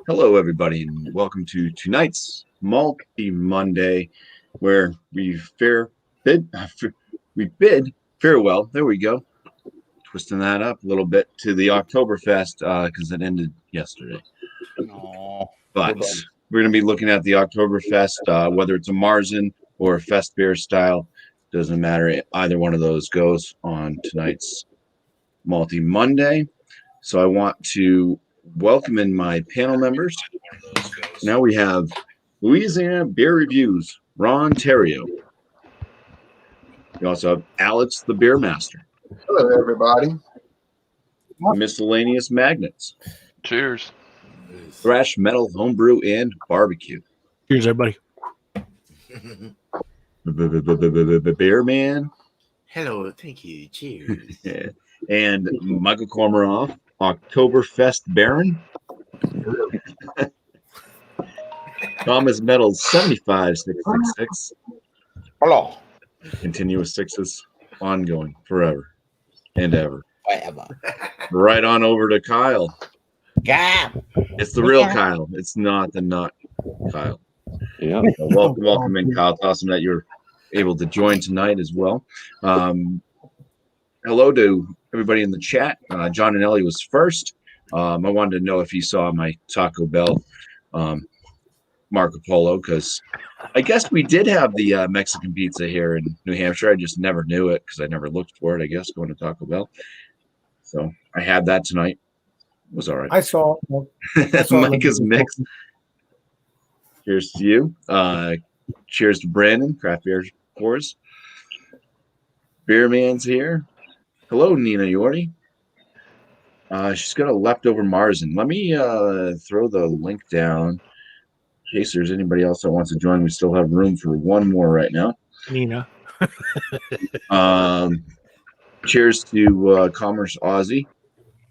Hello, everybody, and welcome to tonight's Malty Monday, where we bid farewell. There we go, twisting that up a little bit to the Oktoberfest because it ended yesterday. But we're going to be looking at the Oktoberfest, whether it's a Marzen or a Fest beer style. Doesn't matter. Either one of those goes on tonight's Malty Monday. So I want to welcome in my panel members. Now we have Louisiana Beer Reviews, Ron Terrio. We also have Alex the Beer Master. Hello, everybody. Miscellaneous Magnets. Cheers. Thrash, Metal, Homebrew, and Barbecue. Cheers, everybody. Beer Man. Hello, thank you. Cheers. And Michael Komaroff, Oktoberfest Baron. Thomas Metals 75666. Hello. Continuous sixes, ongoing forever and ever. Whatever. Right on over to Kyle. Yeah. It's the real Kyle. It's not the not Kyle. Yeah. So welcome in, Kyle. It's awesome that you're able to join tonight as well. Hello to everybody in the chat. John and Ellie was first. I wanted to know if you saw my Taco Bell Marco Polo, because I guess we did have the Mexican pizza here in New Hampshire. I just never knew it because I never looked for it, I guess, going to Taco Bell. So I had that tonight. It was all right. I saw Micah's mix. Cheers to you. Cheers to Brandon, Craft Beer Pours. Beer Man's here. Hello, Nina Yordi. She's got a leftover Marzen. Let me throw the link down in case there's anybody else that wants to join. We still have room for one more right now. Nina. Cheers to Commerce Aussie.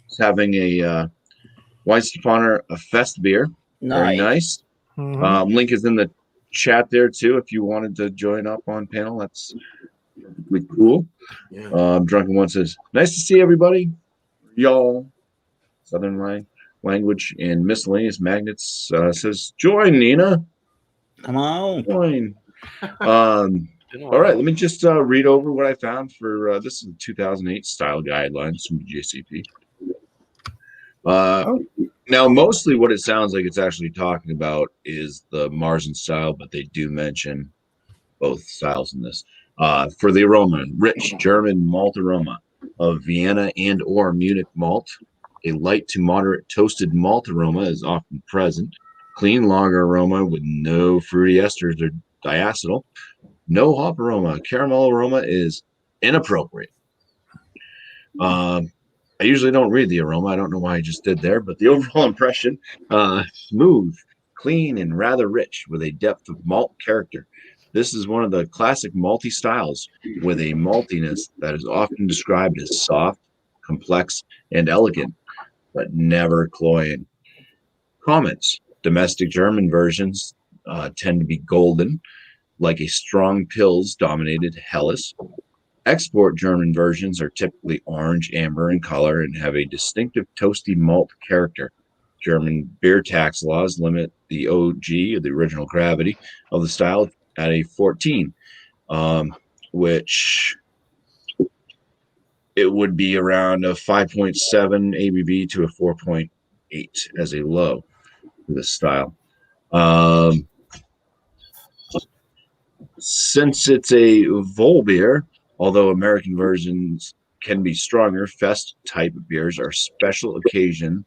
He's having a Weizenstephaner, a Fest beer. Very nice. Mm-hmm. Link is in the chat there too. If you wanted to join up on panel, that's really cool. Yeah. Drunken One says, "Nice to see everybody, y'all." Southern language and Miscellaneous Magnets says, "Join, Nina. Come on. Join." All right, let me just read over what I found for this is 2008 style guidelines from JCP. Now, mostly what it sounds like it's actually talking about is the Marzen style, but they do mention both styles in this. For the aroma, rich German malt aroma of Vienna and or Munich malt. A light to moderate toasted malt aroma is often present. Clean lager aroma with no fruity esters or diacetyl. No hop aroma. Caramel aroma is inappropriate. I usually don't read the aroma. I don't know why I just did there, but the overall impression, smooth, clean, and rather rich with a depth of malt character. This is one of the classic malty styles with a maltiness that is often described as soft, complex, and elegant, but never cloying. Comments. Domestic German versions tend to be golden, like a strong Pils dominated Helles. Export German versions are typically orange, amber in color and have a distinctive toasty malt character. German beer tax laws limit the OG, or the original gravity, of the style at a 14, which it would be around a 5.7 ABV to a 4.8 as a low for this style. Since it's a vol beer, although American versions can be stronger, Fest type beers are special occasion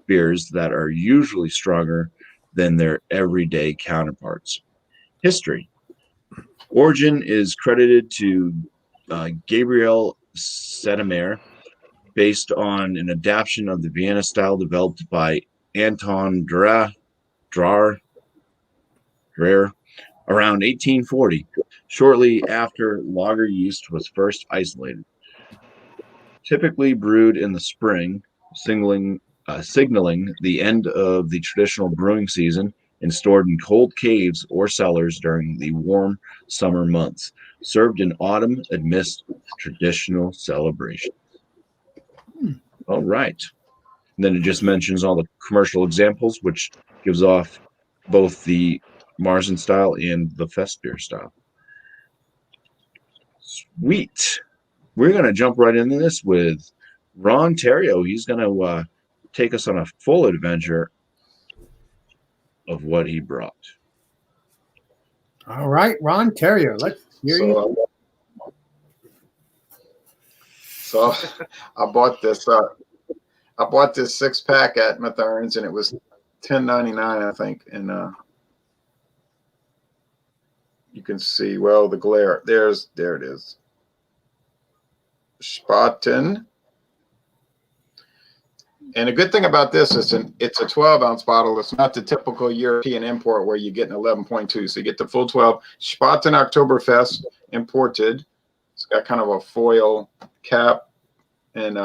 beers that are usually stronger than their everyday counterparts. History. Origin is credited to Gabriel Sedemer, based on an adaptation of the Vienna style developed by Anton Dreher around 1840, shortly after lager yeast was first isolated. Typically brewed in the spring, signaling the end of the traditional brewing season and stored in cold caves or cellars during the warm summer months. Served in autumn amidst traditional celebrations. All right. And then it just mentions all the commercial examples, which gives off both the Marzen style and the Fest beer style. Sweet. We're going to jump right into this with Ron Terrio. He's going to take us on a full adventure of what he brought. All right, Ron Terrio, let's hear you. So I bought this 6-pack at Mathern's, and it was $10.99, I think. And you can see, well, the glare. There it is. Spaten. And a good thing about this is it's a 12-ounce bottle. It's not the typical European import where you get an 11.2. So you get the full 12. Spaten Oktoberfest imported. It's got kind of a foil cap. And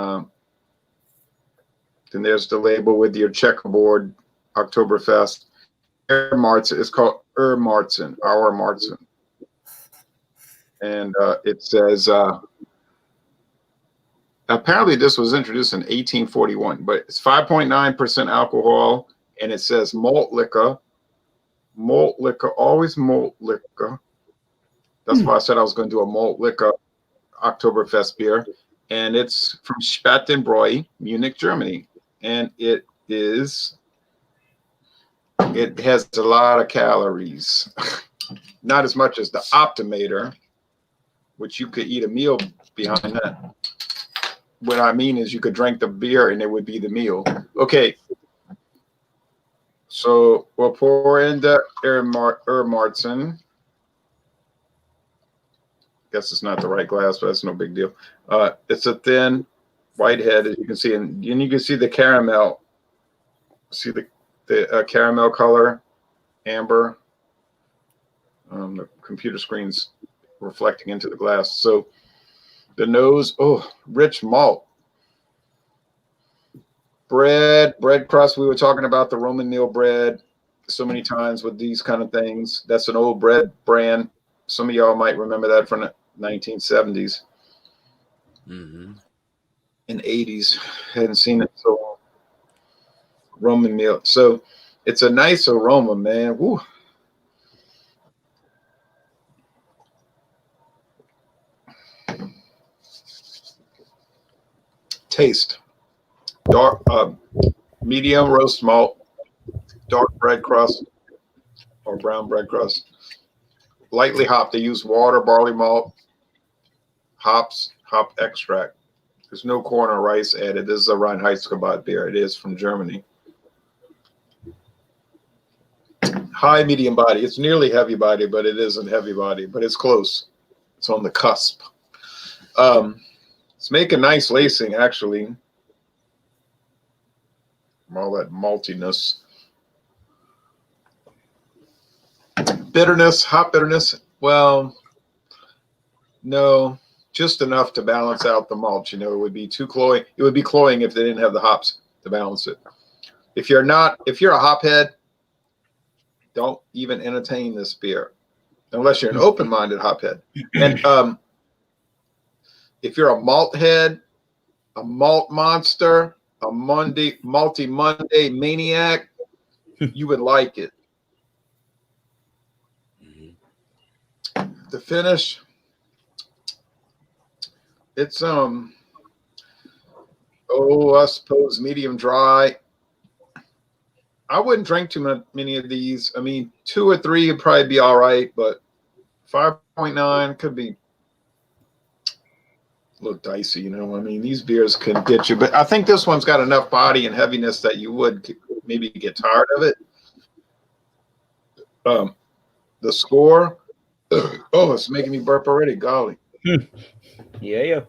then there's the label with your checkerboard Oktoberfest. Marzen. It's called Marzen, our Marzen. And it says, apparently this was introduced in 1841, but it's 5.9% alcohol, and it says malt liquor, always malt liquor. That's why I said I was going to do a malt liquor Oktoberfest beer. And it's from Spatenbräu, Munich, Germany. And it has a lot of calories. Not as much as the Optimator, which you could eat a meal behind that. What I mean is you could drink the beer and it would be the meal. Okay. So we'll pour in the Marzen. Guess it's not the right glass, but that's no big deal. It's a thin white head, as you can see, and you can see the caramel. See the caramel color, amber. The computer screen's reflecting into the glass. So the nose, rich malt. Bread crust. We were talking about the Roman meal bread so many times with these kind of things. That's an old bread brand. Some of y'all might remember that from the 1970s and 80s. Hadn't seen it so long. Roman meal. So it's a nice aroma, man. Woo. Taste. Dark, medium roast malt, dark bread crust or brown bread crust. Lightly hopped. They use water, barley malt, hops, hop extract. There's no corn or rice added. This is a Reinheitsgebot beer. It is from Germany. High medium body. It's nearly heavy body, but it isn't heavy body. But it's close. It's on the cusp. It's making nice lacing, actually. All that maltiness. Bitterness, hop bitterness. Well, no, just enough to balance out the malt. You know, it would be too cloying. It would be cloying if they didn't have the hops to balance it. If you're a hophead, don't even entertain this beer unless you're an open-minded hophead. And if you're a malt head, a malt monster, a Malty Monday maniac, you would like it. The finish, it's I suppose medium dry. I wouldn't drink too many of these. I mean, 2 or 3 would probably be all right, but 5.9 could be a little dicey, you know. I mean, these beers can get you, but I think this one's got enough body and heaviness that you would maybe get tired of it. The score, it's making me burp already. Golly. Yeah.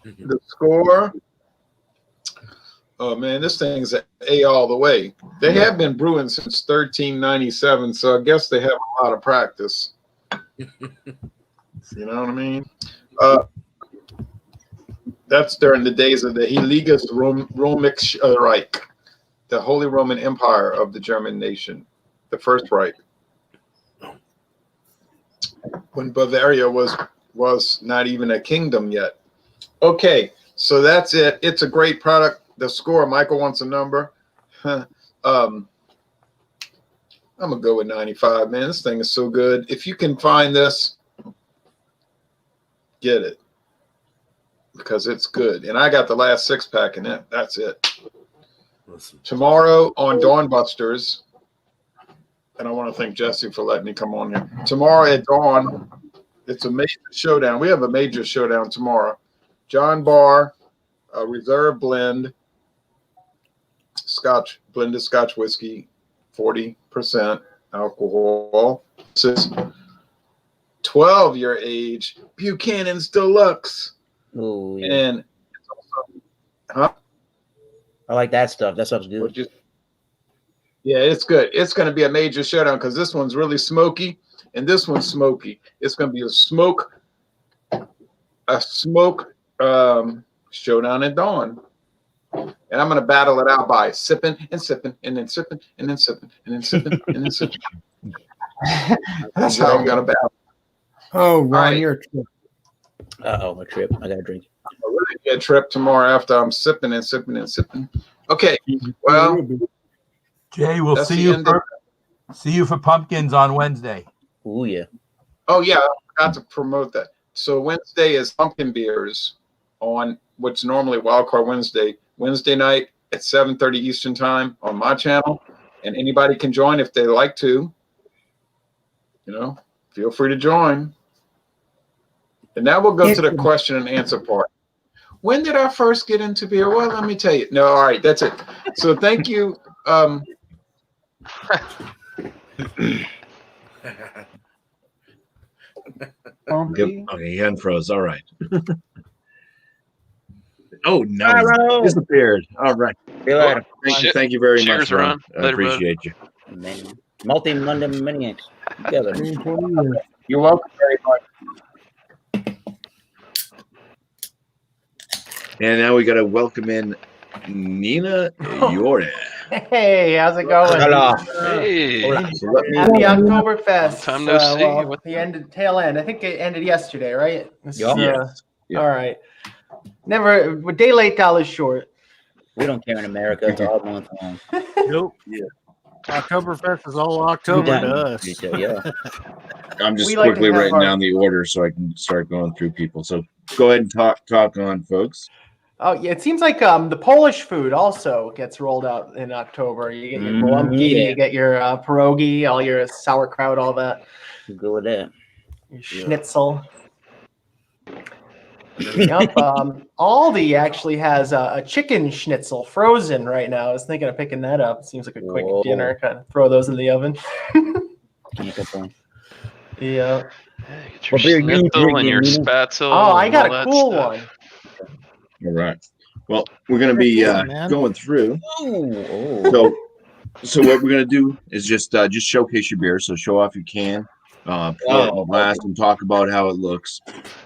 The score, oh man, this thing's an A all the way. They have been brewing since 1397, so I guess they have a lot of practice. You know what I mean? That's during the days of the Heiliges Römisches Reich, the Holy Roman Empire of the German nation, the First Reich, when Bavaria was not even a kingdom yet. Okay, so that's it. It's a great product. the score. Michael wants a number. I'm gonna go with 95, man. This thing is so good. If you can find this, get it because it's good. And I got the last 6-pack in it. That's it. Listen. Tomorrow on Dawn Busters, and I want to thank Jesse for letting me come on here. Tomorrow at dawn, it's a major showdown. We have a major showdown tomorrow. John Barr, a reserve blend, blended Scotch whiskey, 40% alcohol. This is 12-year age Buchanan's Deluxe. Oh, yeah. And it's also, huh? I like that stuff. That stuff's good. Yeah, it's good. It's going to be a major showdown because this one's really smoky and this one's smoky. It's going to be a smoke showdown at dawn. And I'm going to battle it out by sipping and sipping and then sipping and then sipping and then sipping and then sipping. That's how I'm going to battle. Oh, Ron, right. you're a trip. Uh-oh, a trip. I got to drink. A really good trip tomorrow after I'm sipping and sipping and sipping. Okay, well, Jay, we'll that's see the you end of- see you for pumpkins on Wednesday. Oh, yeah. oh yeah, I forgot to promote that. So Wednesday is pumpkin beers on what's normally Wildcard Wednesday. Wednesday night at 7:30 Eastern time on my channel, and anybody can join if they like to. You know, feel free to join. And now we'll go to the question and answer part. When did I first get into beer? Well, let me tell you. No, all right, that's it. So thank you. Okay, he unfroze. All right. Oh no, Hello. disappeared. All right. See you later. Thank you very Cheers, much, Ron. Ron. I Later, bud. appreciate you. Man. Multi Monday Maniacs. Together. You're welcome very much. And now we got to welcome in Nina Yore. Hey, how's it going? Hello. Hey, So let me- Happy Oktoberfest. Long time no see. Well, What- the tail end. I think it ended yesterday, right? This Yup. is, Yes. Yeah. All right. Never, a day late, $1 short. We don't care in America. It's all month long. Nope. Yeah. Oktoberfest is all October to us. Yeah. I'm just We like to quickly have writing our- down the order so I can start going through people. So go ahead and talk on, folks. Oh, yeah. It seems like the Polish food also gets rolled out in October. You get your BuMpY, yeah. you get your pierogi, all your sauerkraut, all that. Go with that. Your schnitzel. Yep. Aldi actually has a chicken schnitzel frozen right now. I was thinking of picking that up. Seems like a quick Whoa. dinner. Kind of throw those in the oven. Can't complain. Yeah. Hey, get What beer your you schnitzel and your drinking, Nina? spatzel. Oh, I and got all a that cool stuff. one. All right. Well, we're going to be Yeah, man. going through. Oh. So what we're going to do is just showcase your beer. So show off your can, pour it in the glass, and talk about how it looks,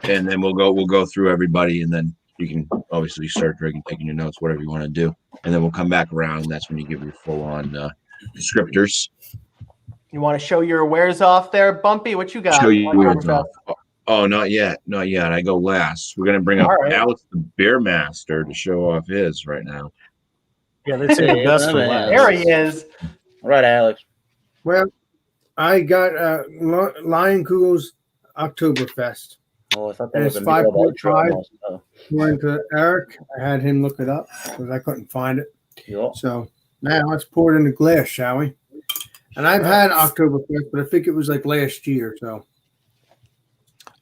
and then we'll go through everybody, and then you can obviously start drinking, taking your notes, whatever you want to do, and then we'll come back around. And that's when you give your full on descriptors. You want to show your wares off there, BuMpY? What you got? Show you on yours Oktoberfest? off. Oh, not yet. I go last. We're going to bring up All right. Alex, the beer master, to show off his right now. Yeah, they say the best for last. There he is. All right, Alex. Well, I got Lion Kugel's Oktoberfest. Oh, I thought And that was it's a beer of 5.5. ultra. Oh, According to Eric, I had him look it up because I couldn't find it. yeah. So now let's pour it in the glass, shall we? And I've had Oktoberfest, but I think it was like last year. So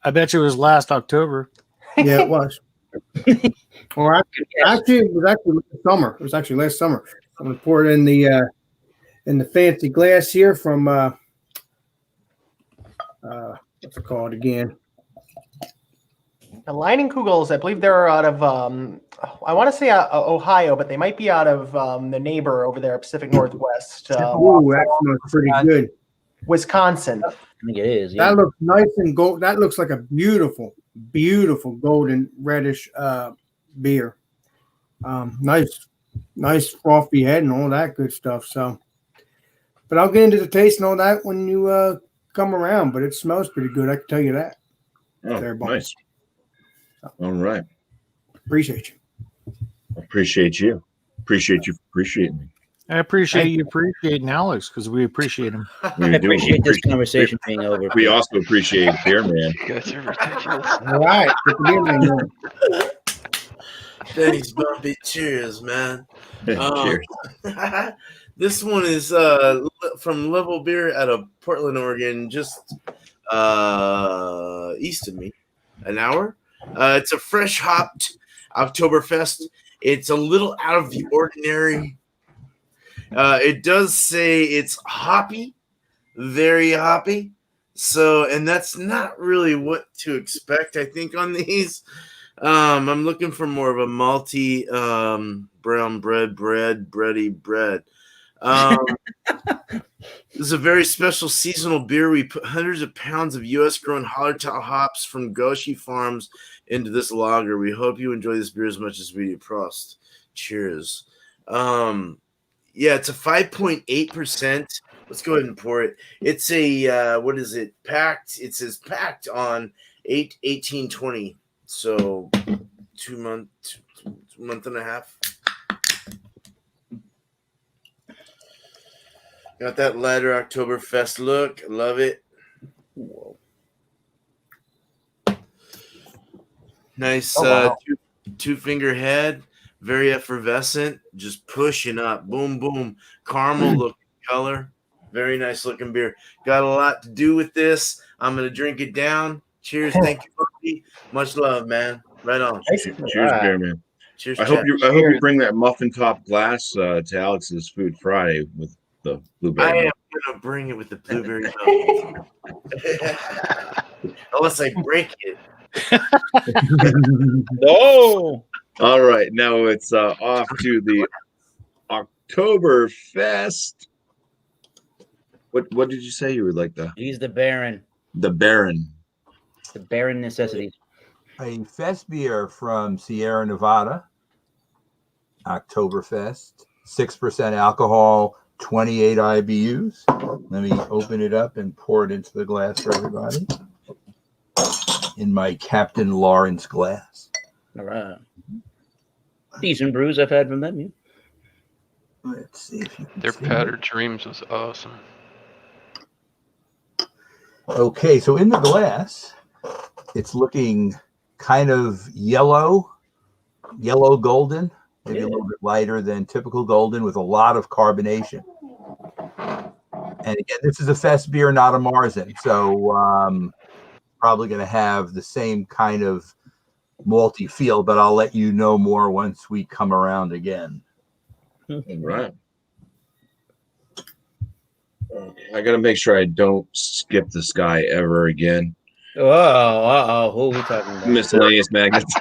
I bet you it was last October. yeah, it was. Or actually, it was actually last summer. It was actually last summer. I'm gonna pour it in the fancy glass here from what's it called again? The Leinenkugels, I believe they're out of, I want to say Ohio, but they might be out of the neighbor over there, Pacific Northwest, Ooh, that smells pretty good. Wisconsin. I think it is. Yeah. That looks nice and gold. That looks like a beautiful, beautiful golden reddish beer. Nice frothy head and all that good stuff. So, but I'll get into the taste and all that when you come around. But it smells pretty good. I can tell you that. Oh, There, Bob. nice. All right. Appreciate you. Appreciate you. Appreciate you appreciating me. I appreciate you appreciating Alex because we appreciate him. I appreciate this conversation being over. We also appreciate Beer Man. You guys are ridiculous. All right. Good to be with you. Thanks, BuMpY. Cheers, man. Cheers. This one is from Level Beer out of Portland, Oregon, just east of me, an hour. It's a fresh hopped Oktoberfest. It's a little out of the ordinary. It does say it's hoppy, very hoppy. So, and that's not really what to expect, I think, on these. I'm looking for more of a malty brown bready bread. This is a very special seasonal beer. We put hundreds of pounds of U.S. grown Hallertau hops from Goshi Farms into this lager. We hope you enjoy this beer as much as we do. Prost. Cheers. Yeah, it's a 5.8%. Let's go ahead and pour it. It's a what is it? Packed. It says packed on 8/18/20. So 2 month and a half. Got that lighter Oktoberfest look. Love it. Whoa. Nice two finger head. Very effervescent. Just pushing up. Boom, boom. Caramel looking color. Very nice looking beer. Got a lot to do with this. I'm going to drink it down. Cheers. Thank you, BuMpY. Much love, man. Right on. Cheers, Beer Man. Cheers. I hope you bring that muffin top glass to Alex's Food Friday with the blueberry. I am going to bring it with the blueberry muffins. Unless I break it. No. All right, now it's off to the Oktoberfest. What did you say you would like the? He's the Baron. The Baron. The Baron necessities. A fest beer from Sierra Nevada. Oktoberfest. 6% alcohol, 28 IBUs. Let me open it up and pour it into the glass for everybody. In my Captain Lawrence glass. All right. Decent brews I've had from them. Yeah. Let's see if you can Their see Powdered Dreams was awesome. Okay, so in the glass, it's looking kind of yellow golden, maybe a little bit lighter than typical golden with a lot of carbonation. And again, this is a fest beer, not a Marzen. So probably going to have the same kind of malty feel, but I'll let you know more once we come around again. All right. I got to make sure I don't skip this guy ever again. Oh, who are we talking about? Miscellaneous magnets.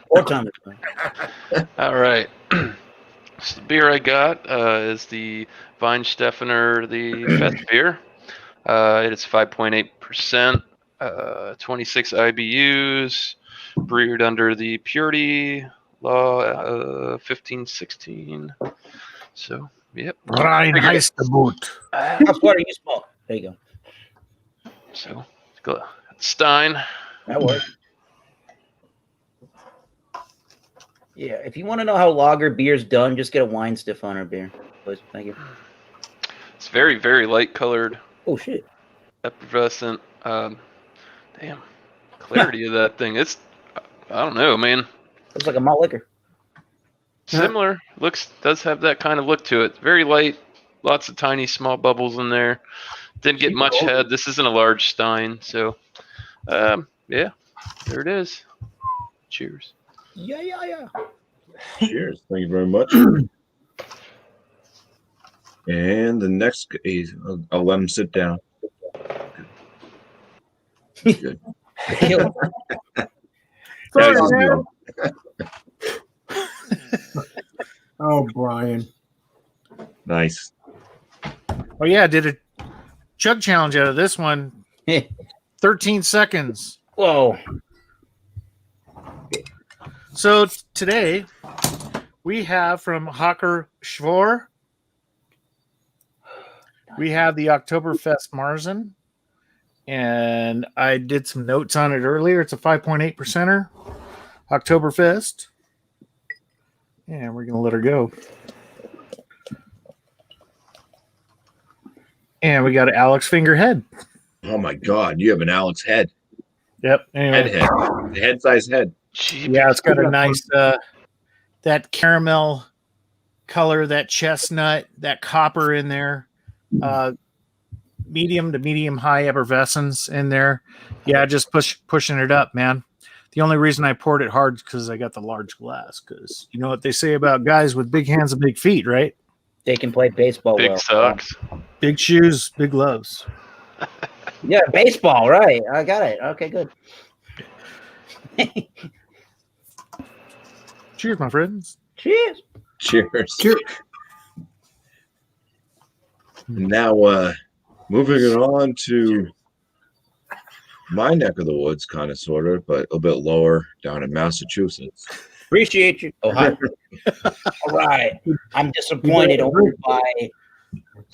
Or Thomas. All right. So the beer I got is the Weinstephaner, the Fest beer. It's 5.8%, 26 IBUs, brewed under the purity law 1516. So, yep. Brian Heist the boot. That's what you smoke. There you go. So, Stein. That works. Yeah, if you want to know how lager beer's done, just get a Weinstephaner beer, please. Thank you. It's very, very light colored. Oh shit. Effervescent. Damn. Clarity of that thing. It's, I don't know, man. Looks like a malt liquor. Similar. Does have that kind of look to it. Very light. Lots of tiny, small bubbles in there. Didn't get much head. This isn't a large Stein. So, yeah. There it is. Cheers. Yeah. Cheers. Thank you very much. And the next, I'll let him sit down. Good. Oh, Brian. Nice. Oh yeah, I did a chug challenge out of this one. 13 seconds. Whoa. So today we have from Hocker Schwor. We have the Oktoberfest Marzen. And I did some notes on it earlier. It's a 5.8%er Oktoberfest. Yeah, we're gonna let her go. And we got Alex Fingerhead. Oh my God, you have an Alex head. Yep. Anyway. The head size head. Yeah, it's got a nice that caramel color, that chestnut, that copper in there. Medium to medium high effervescence in there. Yeah, just pushing it up, man. The only reason I poured it hard is because I got the large glass. Because you know what they say about guys with big hands and big feet, right? They can play baseball Big well. socks. Big shoes, big gloves. Yeah, baseball, right. I got it. Okay, good. Cheers, my friends. Cheers. Cheers. Cheers. Now, moving it on to my neck of the woods, kind of, sort of, but a bit lower down in Massachusetts. Appreciate you. Ohio. All right. I'm disappointed only by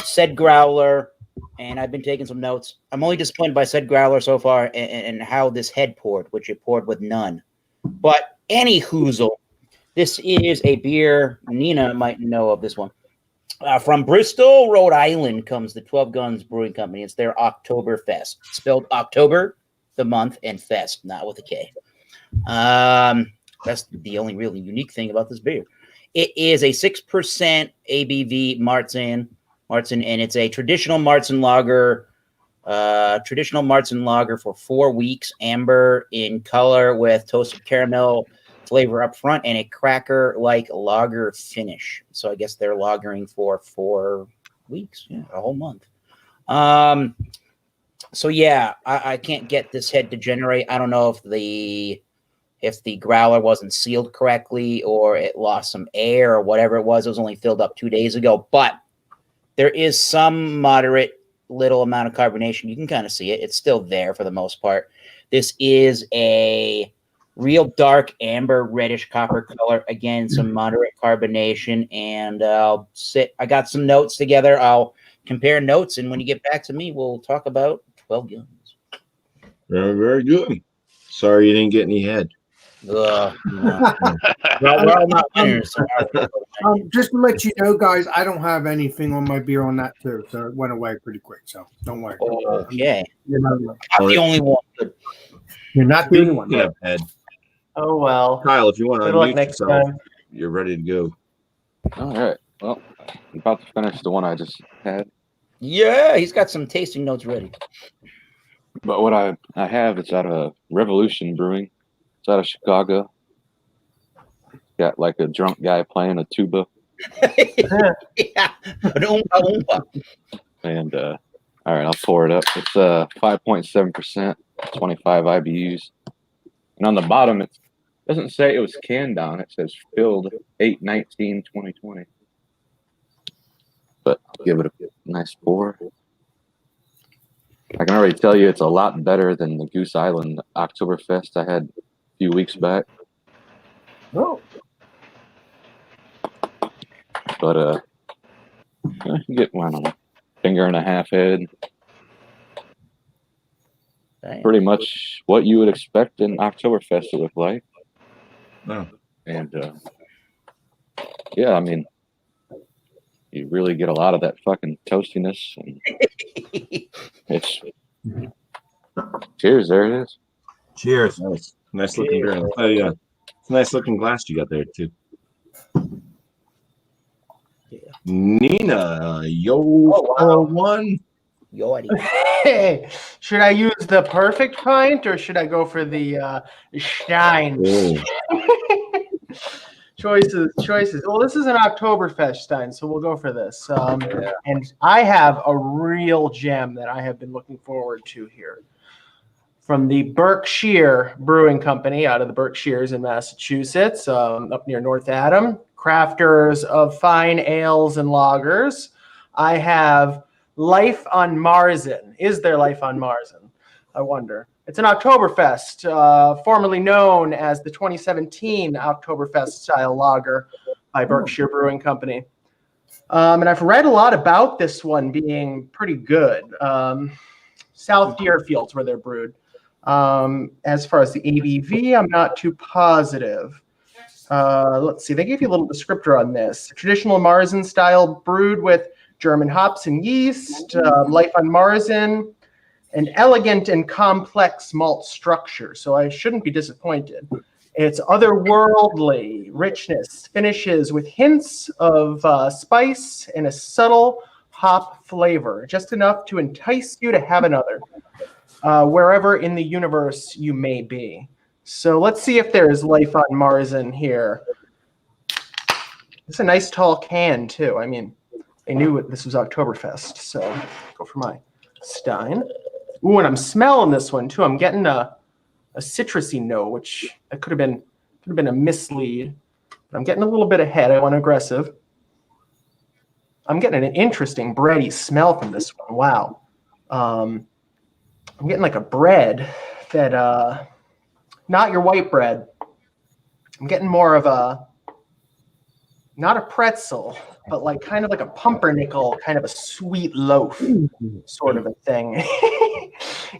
said growler, and I've been taking some notes. I'm only disappointed by said growler so far and how this head poured, which it poured with none. But any hoozle, this is a beer. Nina might know of this one. From Bristol, Rhode Island comes the 12 Guns Brewing Company. It's their Oktoberfest. It's spelled October, the month, and fest, not with a K. That's the only really unique thing about this beer. It is a 6% ABV Marzen, and it's a traditional Marzen lager. Traditional Marzen lager for 4 weeks, amber in color with toasted caramel flavor up front and a cracker-like lager finish. So I guess they're lagering for 4 weeks, a whole month. So yeah, I can't get this head to generate. I don't know if the growler wasn't sealed correctly or it lost some air or whatever it was. It was only filled up 2 days ago, but there is some moderate little amount of carbonation. You can kind of see it. It's still there for the most part. This is a real dark amber reddish copper color. Again, some moderate carbonation. And I got some notes together. I'll compare notes. And when you get back to me, we'll talk about 12 Guns. Very, very good. Sorry you didn't get any head. No. Well, we're all not winners. So just to let you know, guys, I don't have anything on my beer on that too, so it went away pretty quick. So don't worry. Okay. You're not, I'm the only one. you're not the only one. Speaking of head, Oh well. Kyle, if you want to Good luck unmute next yourself, time. you're ready to go. All right. Well, I'm about to finish the one I just had. Yeah, he's got some tasting notes ready. But what I have, it's out of Revolution Brewing. It's out of Chicago. Got like a drunk guy playing a tuba. Yeah. An oompa. And all right, I'll pour it up. It's 5.7%, 25 IBUs. And on the bottom, it doesn't say it was canned on. It says filled 8/19/2020. But I'll give it a nice pour. I can already tell you it's a lot better than the Goose Island Oktoberfest I had a few weeks back. Oh. But you can get one on a finger and a half head. Damn. Pretty much what you would expect an Oktoberfest to look like. Oh. And yeah, I mean, you really get a lot of that fucking toastiness. And it's cheers, there it is. Cheers. Nice looking beer. Oh yeah, it's a nice looking glass you got there too. Yeah. Nina, one. Hey, should I use the perfect pint or should I go for the Stein? Oh. Choices. Well, this is an Oktoberfest Stein, so we'll go for this. And I have a real gem that I have been looking forward to here. From the Berkshire Brewing Company out of the Berkshires in Massachusetts, up near North Adam, crafters of fine ales and lagers. I have Life on Marzen. Is there life on Marzen? I wonder. It's an Oktoberfest, formerly known as the 2017 Oktoberfest style lager by Berkshire Brewing Company. And I've read a lot about this one being pretty good. South Deerfield's where they're brewed. As far as the ABV, I'm not too positive. Let's see. They gave you a little descriptor on this. Traditional Marzen style, brewed with German hops and yeast. Life on Marzen, an elegant and complex malt structure. So I shouldn't be disappointed. It's otherworldly richness, finishes with hints of spice and a subtle hop flavor, just enough to entice you to have another, wherever in the universe you may be. So let's see if there is life on Marzen here. It's a nice tall can too. I mean, I knew this was Oktoberfest, so go for my Stein. Ooh, and I'm smelling this one too. I'm getting a citrusy note, which it could have been a mislead. But I'm getting a little bit ahead. I went aggressive. I'm getting an interesting bready smell from this one. Wow. I'm getting like a bread that not your white bread. I'm getting more of not a pretzel, but like kind of like a pumpernickel, kind of a sweet loaf sort of a thing.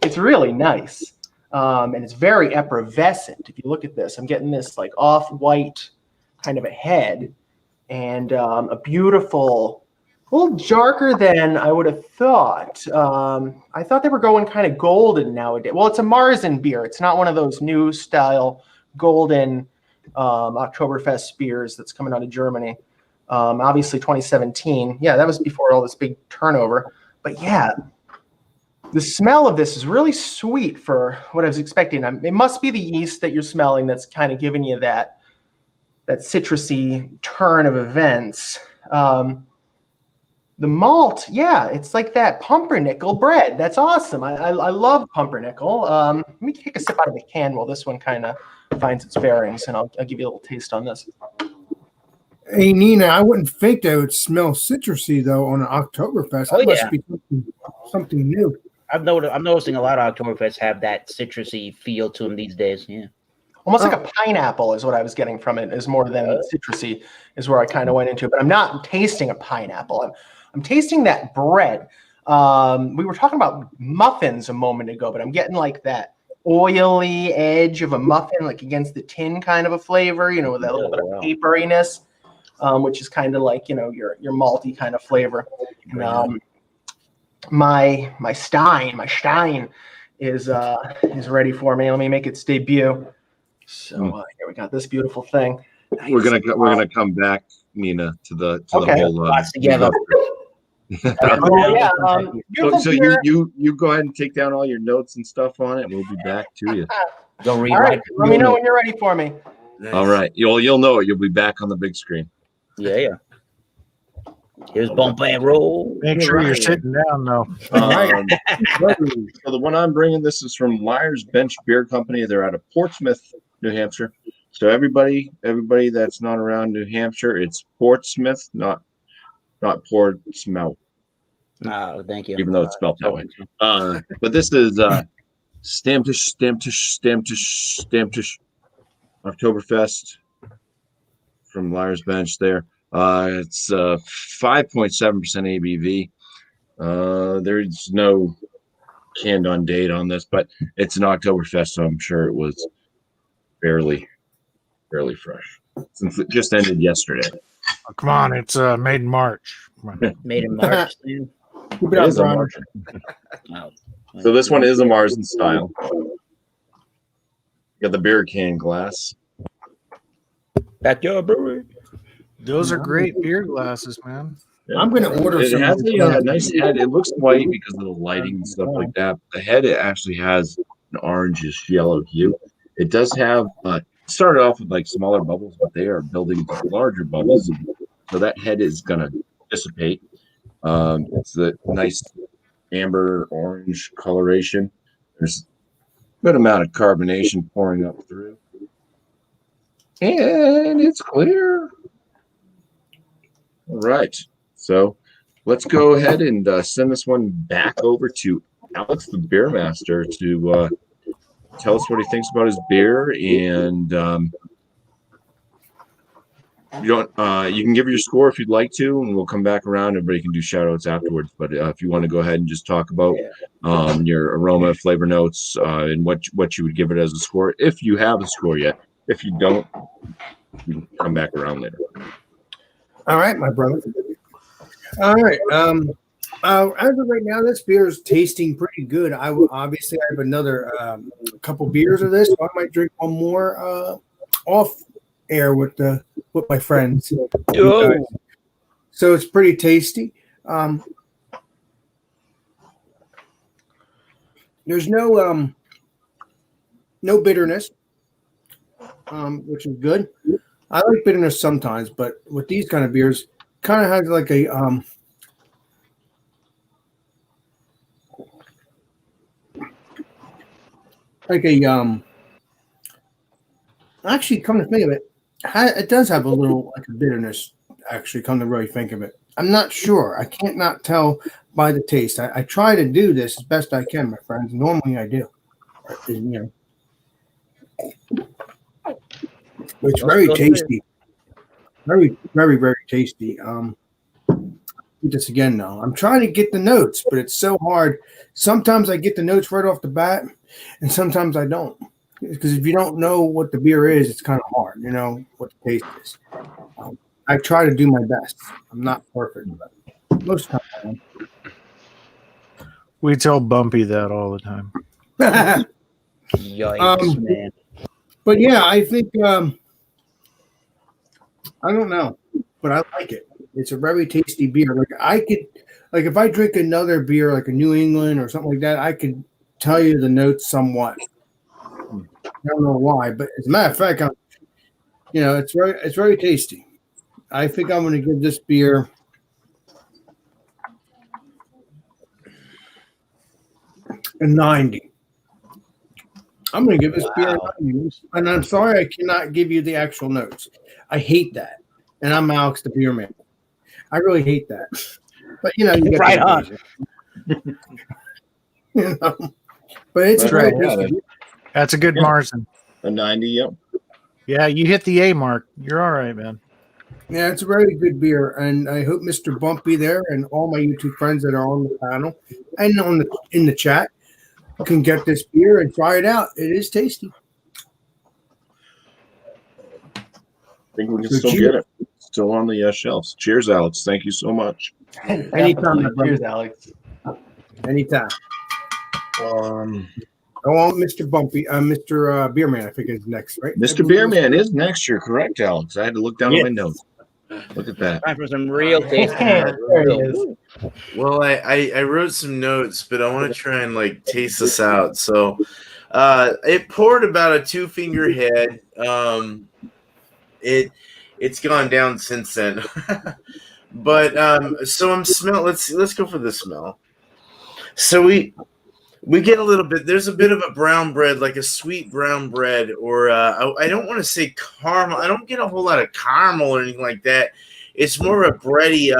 It's really nice. And it's very effervescent. If you look at this, I'm getting this like off-white kind of a head and a beautiful, a little darker than I would have thought. I thought they were going kind of golden nowadays. Well, it's a Marzen beer. It's not one of those new style golden Oktoberfest beers that's coming out of Germany. Obviously 2017. Yeah, that was before all this big turnover. But yeah, the smell of this is really sweet for what I was expecting. It must be the yeast that you're smelling that's kind of giving you that citrusy turn of events. The malt, yeah, it's like that pumpernickel bread. That's awesome. I love pumpernickel. Let me take a sip out of the can while this one kind of finds its bearings, and I'll give you a little taste on this. Hey, Nina, I wouldn't think they would smell citrusy, though, on an Oktoberfest. Oh, That must yeah. be something new. I'm noticing a lot of Oktoberfests have that citrusy feel to them these days. Yeah. Almost like a pineapple is what I was getting from it, is more than citrusy is where I kind of went into. But I'm not tasting a pineapple. I'm tasting that bread. We were talking about muffins a moment ago, but I'm getting like that oily edge of a muffin, like against the tin kind of a flavor, with that little bit of paperiness, which is kind of like, your malty kind of flavor. And, my Stein is ready for me. Let me make its debut. So here we got this beautiful thing. Nice. We're gonna come back, Nina, to the whole lots together. So you go ahead and take down all your notes and stuff on it. We'll be back to you. Don't read. All right, let me know when you're ready for me. Nice. All right, you'll know it. You'll be back on the big screen. Yeah. Here's BuMpY and roll. Make sure you're sitting down, though. So the one I'm bringing, this is from Liar's Bench Beer Company. They're out of Portsmouth, New Hampshire. So everybody that's not around New Hampshire, it's Portsmouth, not Portsmouth. No, thank you. Even though it's spelled that way. But this is Stammtisch Oktoberfest from Liar's Bench there. It's 5.7% ABV. There's no canned on date on this, but it's an Oktoberfest, so I'm sure it was fairly fresh since it just ended yesterday. Oh, come on, it's made in March. Made in March. Keep It it up, is a Brian. Martian. So this one is a Marzen style. Got the beer can glass. Backyard brewery. Those are great beer glasses, man. Yeah. I'm going to order It some. has a nice head. It looks white because of the lighting and stuff like that. The head, it actually has an orangish yellow hue. It does have started off with like smaller bubbles, but they are building larger bubbles. So that head is going to dissipate. It's a nice amber orange coloration. There's a good amount of carbonation pouring up through. And it's clear. All right. So let's go ahead and send this one back over to Alex, the beer master, to tell us what he thinks about his beer. And you can give your score if you'd like to, and we'll come back around. Everybody can do shout outs afterwards. But if you want to go ahead and just talk about your aroma, flavor notes, and what you would give it as a score, if you have a score yet. If you don't, You can come back around later. All right, my brother. All right. As of right now, this beer is tasting pretty good. I will obviously have another couple beers of this. So I might drink one more off air with my friends. So it's pretty tasty. There's no bitterness, which is good. I like bitterness sometimes, but with these kind of beers, kind of has like a actually, come to think of it, it does have a little like a bitterness. Actually, come to really think of it, I'm not sure. I can't not tell by the taste. I try to do this as best I can, my friends. Normally, I do. You know, it's very tasty. Very, very, very tasty. Do this again now. I'm trying to get the notes, but it's so hard. Sometimes I get the notes right off the bat, and sometimes I don't. Because if you don't know what the beer is, it's kind of hard, you know, what the taste is. I try to do my best. I'm not perfect, but most of the time We tell BuMpy that all the time. I am. Yikes, man. But yeah, I think I don't know, but I like it. It's a very tasty beer. Like if I drink another beer, like a New England or something like that, I could tell you the notes somewhat. I don't know why, but as a matter of fact, it's very tasty. I think I'm going to give this beer a 90. I'm going to give this beer a 90. And I'm sorry I cannot give you the actual notes. I hate that. And I'm Alex the Beer Man. I really hate that. But, you get right on. But it's Right, great. That's a good margin. A 90, yep. Yeah, you hit the A mark. You're all right, man. Yeah, it's a very good beer, and I hope Mr. BuMpy there and all my YouTube friends that are on the panel and in the chat can get this beer and try it out. It is tasty. I think we can still get it. Still on the shelves. Cheers, Alex. Thank you so much. Anytime, my brother. Cheers, Alex. Anytime. Go on, Mr. BuMpy, Mr. Beerman, I think is next, right? Mr. Beerman is next. You're correct, Alex. I had to look down at my notes. Look at that. Time for some real tasty. There it is. Well, I wrote some notes, but I want to try and taste this out. So it poured about a 2-finger head. It's gone down since then. But so I'm smell. Let's go for the smell. So we get a little bit. There's a bit of a brown bread, like a sweet brown bread, or I don't want to say caramel. I don't get a whole lot of caramel or anything like that. It's more of a bready.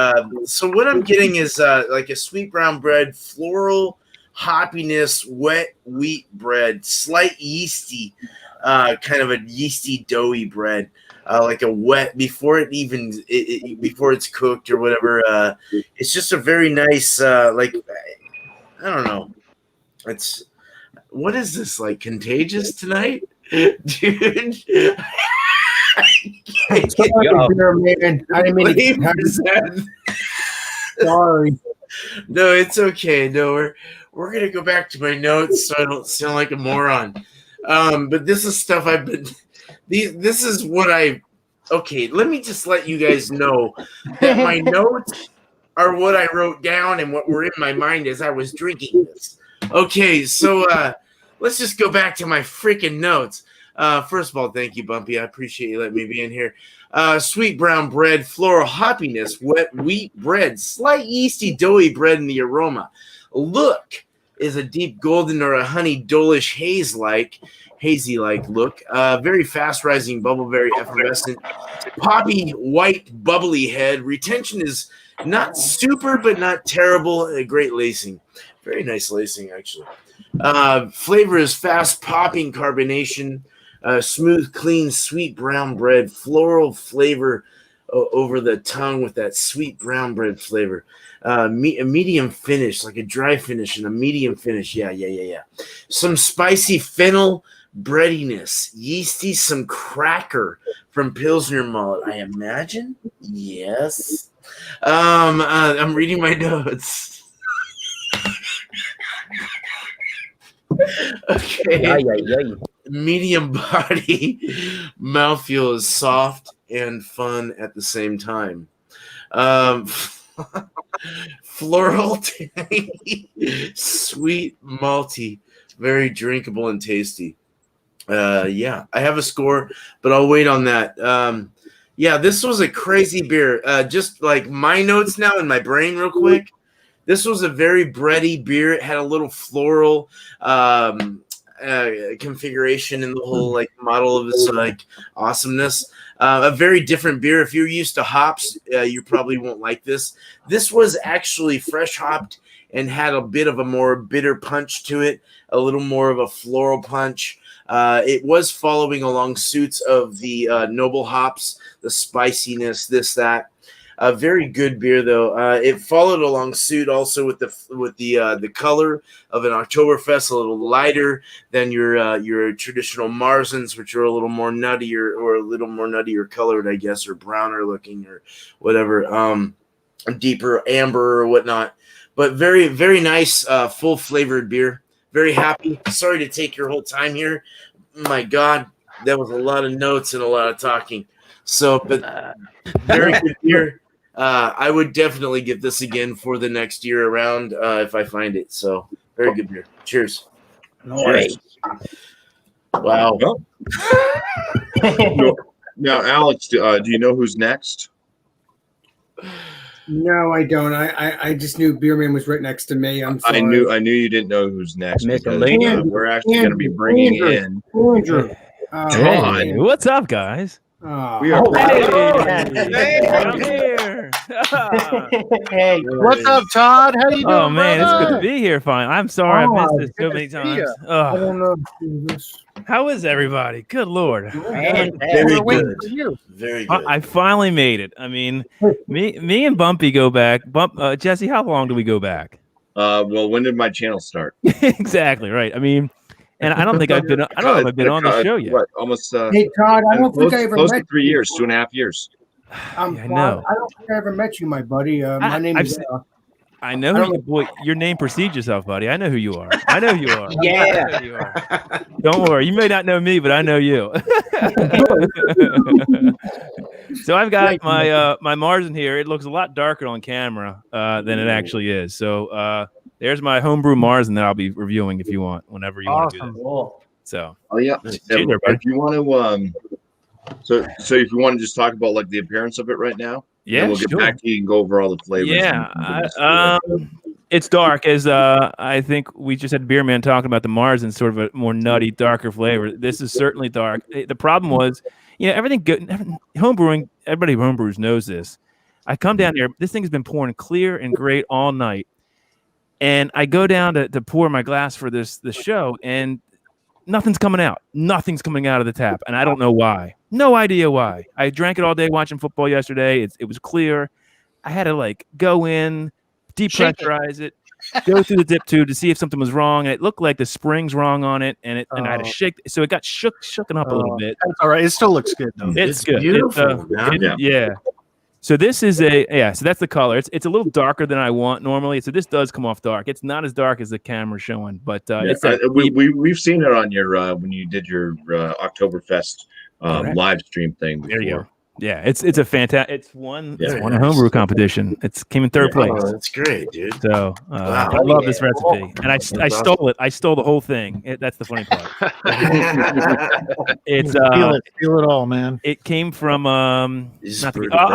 So what I'm getting is like a sweet brown bread, floral hoppiness, wet wheat bread, slight yeasty, kind of a yeasty doughy bread. Like a wet before before it's cooked or whatever. It's just a very nice I don't know. What is this, like Contagious tonight? Dude. Sorry. No, it's okay. No, we're gonna go back to my notes so I don't sound like a moron. But this is stuff I've been this is what okay, let me just let you guys know that my notes are what I wrote down and what were in my mind as I was drinking this. Okay, so let's just go back to my freaking notes. First of all, thank you, BuMpy. I appreciate you letting me be in here. Sweet brown bread, floral hoppiness, wet wheat bread, slight yeasty, doughy bread in the aroma. Look is a deep golden or a honey dolish hazy-like look. Very fast-rising bubble, very effervescent. Poppy, white, bubbly head. Retention is not super, but not terrible. Great lacing. Very nice lacing, actually. Flavor is fast popping carbonation, smooth, clean, sweet brown bread, floral flavor over the tongue with that sweet brown bread flavor. A medium finish, like a dry finish and a medium finish. Yeah. Some spicy fennel, breadiness, yeasty, some cracker from Pilsner malt, I imagine. Yes. I'm reading my notes. Okay. Yeah, yeah, yeah. Medium body. Mouthfeel is soft and fun at the same time. Floral, tangy, sweet, malty, very drinkable and tasty. Yeah, I have a score, but I'll wait on that. Yeah, this was a crazy beer. Just like my notes now in my brain, real quick. This was a very bready beer. It had a little floral configuration in the whole like model of its like awesomeness. A very different beer. If you're used to hops, you probably won't like this. This was actually fresh hopped and had a bit of a more bitter punch to it, a little more of a floral punch. It was following along suits of the noble hops, the spiciness, this, that. A very good beer, though. It followed along suit also with the color of an Oktoberfest, a little lighter than your traditional Marzens, which are a little more nuttier colored, I guess, or browner looking, or whatever, deeper amber or whatnot. But very, very nice, full flavored beer. Very happy. Sorry to take your whole time here. My God, that was a lot of notes and a lot of talking. So, but very good beer. I would definitely get this again for the next year around if I find it. So, very good beer. Cheers. Nice. Wow. Now, Alex, do you know who's next? No, I don't. I just knew Beerman was right next to me. I'm sorry. I knew you didn't know who's next Mr. because Lincoln. we're actually going to be bringing in Andrew. Todd. Hey, what's up, guys? We are Hey, I'm here. Hey, what's up, Todd? How you doing? Oh man, it's brother? good to be here. Fine. I'm sorry I missed this so many good to see times. I Oh, don't know. This. how is everybody? Good Lord. And We're waiting for you. Very good. I finally made it. I mean, me and BuMpy go back. Jesse, how long do we go back? well, when did my channel start? Exactly right. I mean, and I don't think I've been. I don't know if I've been on the show yet. What, almost Hey, Todd, I don't think I ever close met to 3 you. years, 2.5 years. Yeah, I know. I don't think I ever met you, my buddy. My name I've is. I know who you, boy. Your name precedes yourself, buddy. I know who you are. I know who you are. Yeah. I know who you are. Don't worry. You may not know me, but I know you. So I've got my my Marzen here. It looks a lot darker on camera than it actually is. So there's my homebrew Marzen that I'll be reviewing if you want, whenever you want to do this. So Oh yeah. Cheers, If everybody. you want to, so if you want to just talk about like the appearance of it right now, yeah, then we'll get sure. back to you and go over all the flavors. Yeah, it's dark as I think we just had Beer Man talking about the Marzen, sort of a more nutty, darker flavor. This is certainly dark. The problem was, everything good. Homebrewing, everybody who homebrews knows this. I come down here. This thing has been pouring clear and great all night, and I go down to pour my glass for the show, and nothing's coming out. Nothing's coming out of the tap, and I don't know why. No idea why. I drank it all day watching football yesterday. It was clear. I had to go in, depressurize it, go through the dip tube to see if something was wrong, and it looked like the spring's wrong on it, and I had to shake. So it got shooken up a little bit. That's all right. It still looks good though. It's good. beautiful, Yeah. So this is so that's the color. It's a little darker than I want normally. So this does come off dark. It's not as dark as the camera's showing, but we've seen it on your when you did your Oktoberfest live stream thing before. There you go. Yeah, it's a fantastic. It's won a homebrew competition. It's came in third place. Oh, that's great, dude. So Wow. I love this recipe, and I stole it. I stole the whole thing. That's the funny part. It's Feel it all, man. it came from I'll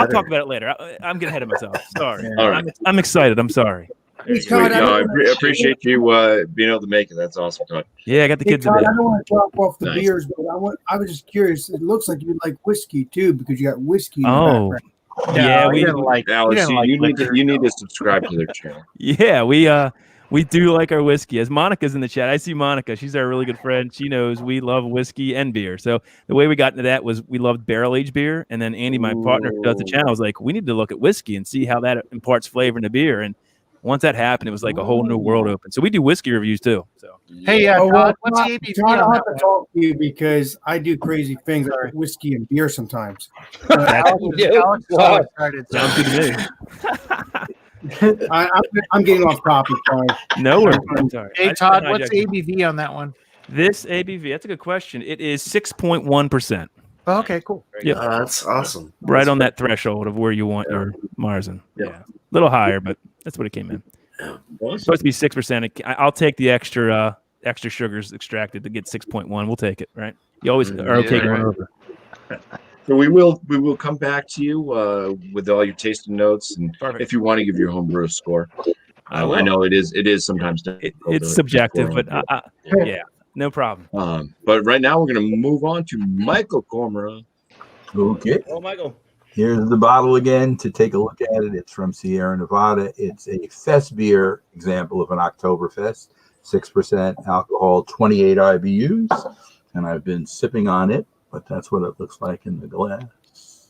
talk about it later. I'm getting ahead of myself. Sorry. All right. I'm excited. I'm sorry. Hey, Sweet. Todd, I appreciate you being able to make it. That's awesome, Todd. Yeah, I got the Hey, kids in Todd, bed. I don't want to drop off the Nice. beers, but I was just curious. It looks like you like whiskey too, because you got whiskey. In the Oh, background. yeah, we didn't like. Alex, didn't like you need to subscribe to their channel. Yeah, we do like our whiskey. As Monica's in the chat, I see Monica. She's our really good friend. She knows we love whiskey and beer. So the way we got into that was we loved barrel aged beer, and then Andy, my partner who does the channel, was like, we need to look at whiskey and see how that imparts flavor into beer. And Once that happened, it was like a whole new world open. So we do whiskey reviews too. So Hey, Oh, well, Todd, what's the ABV Todd, I'll on have that to talk to you because I do crazy things like whiskey and beer sometimes. Alex is so excited. sounds good to me. I'm getting off topic. Sorry. No worries. Sorry. Hey, I Todd, didn't what's hijack the you. ABV on that one? This ABV? That's a good question. It is 6.1%. Oh, okay, cool. Yep. That's awesome. Right on that threshold of where you want your Marzen. Yeah. A little higher, but that's what it came in. It's supposed to be 6%. I'll take the extra sugars extracted to get 6.1. We'll take it, right? You always are okay going over. So we will come back to you with all your tasting notes, and Perfect. if you want to give your homebrew a score. I know it is sometimes difficult It's to subjective, score but homebrew. yeah, no problem. But right now we're going to move on to Michael Komaroff. Okay. Oh, Michael. Here's the bottle again to take a look at it. It's from Sierra Nevada. It's a fest beer example of an Oktoberfest, 6% alcohol, 28 IBUs, and I've been sipping on it, but that's what it looks like in the glass.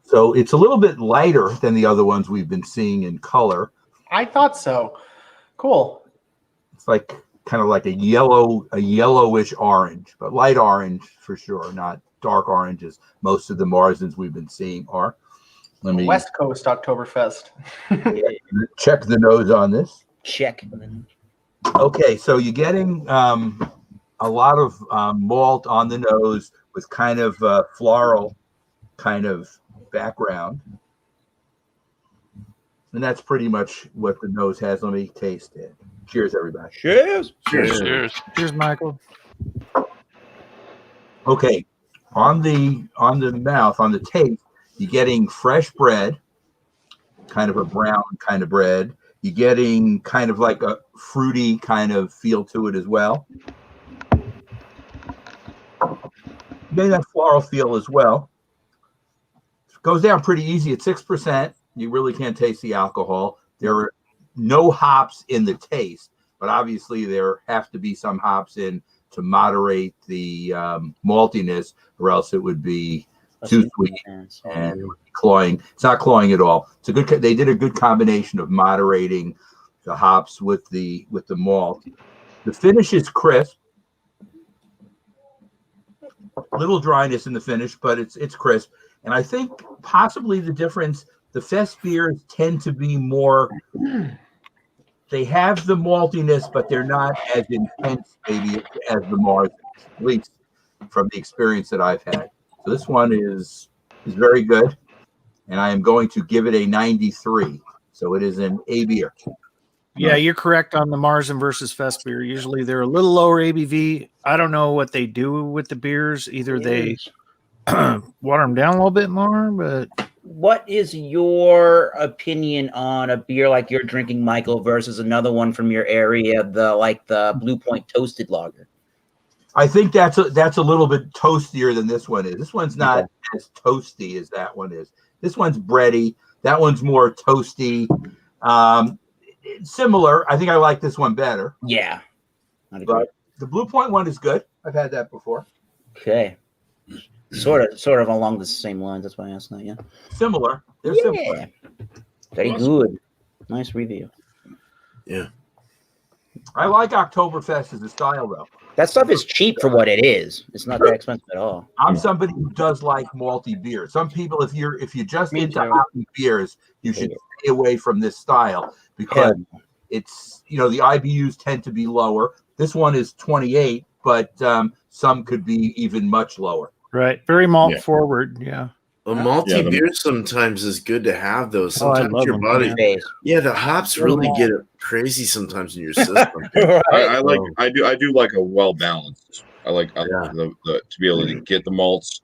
So it's a little bit lighter than the other ones we've been seeing in color. I thought so. Cool. It's like kind of like a yellowish orange, but light orange for sure, not dark orange as most of the Marzens we've been seeing are. Let me West Coast Oktoberfest. check the nose on this. Check. Okay, so you're getting a lot of malt on the nose with kind of floral kind of background. And that's pretty much what the nose has. Let me taste it. Cheers, everybody. Cheers. Cheers. Cheers, Michael. Okay, on the mouth, on the taste, you're getting fresh bread, kind of a brown kind of bread. You're getting kind of like a fruity kind of feel to it as well. Getting that floral feel as well. It goes down pretty easy at 6%. You really can't taste the alcohol. There are no hops in the taste, but obviously there have to be some hops in to moderate the maltiness, or else it would be too sweet and it would be cloying. It's not cloying at all. It's a good. They did a good combination of moderating the hops with the malt. The finish is crisp. Little dryness in the finish, but it's crisp. And I think possibly the difference. The fest beers tend to be more. They have the maltiness, but they're not as intense, maybe, as the Mars, at least from the experience that I've had. So this one is very good, and I am going to give it a 93. So it is an A beer. Yeah, you're correct on the Marzen versus Fest beer. Usually they're a little lower ABV. I don't know what they do with the beers. Either they water them down a little bit more, but what is your opinion on a beer like you're drinking, Michael, versus another one from your area, the Blue Point Toasted Lager? I think that's a little bit toastier than this one is. This one's not as toasty as that one is. This one's bready. That one's more toasty. Similar. I think I like this one better. Yeah. But the Blue Point one is good. I've had that before. Okay. Sort of along the same lines. That's why I asked that. Yeah. Similar. They're similar. Very good. Nice review. Yeah. I like Oktoberfest as a style, though. That stuff is cheap for what it is. It's not that expensive at all. I'm somebody who does like malty beer. Some people, if you're just into hoppy beers, you should stay away from this style because it's the IBUs tend to be lower. This one is 28, but some could be even much lower. right, very malt forward. Yeah. A malty beer sometimes is good to have, though. Sometimes love your them, body, the hops really get crazy sometimes in your system. I do like a well balanced. I like the to be able to get the malts,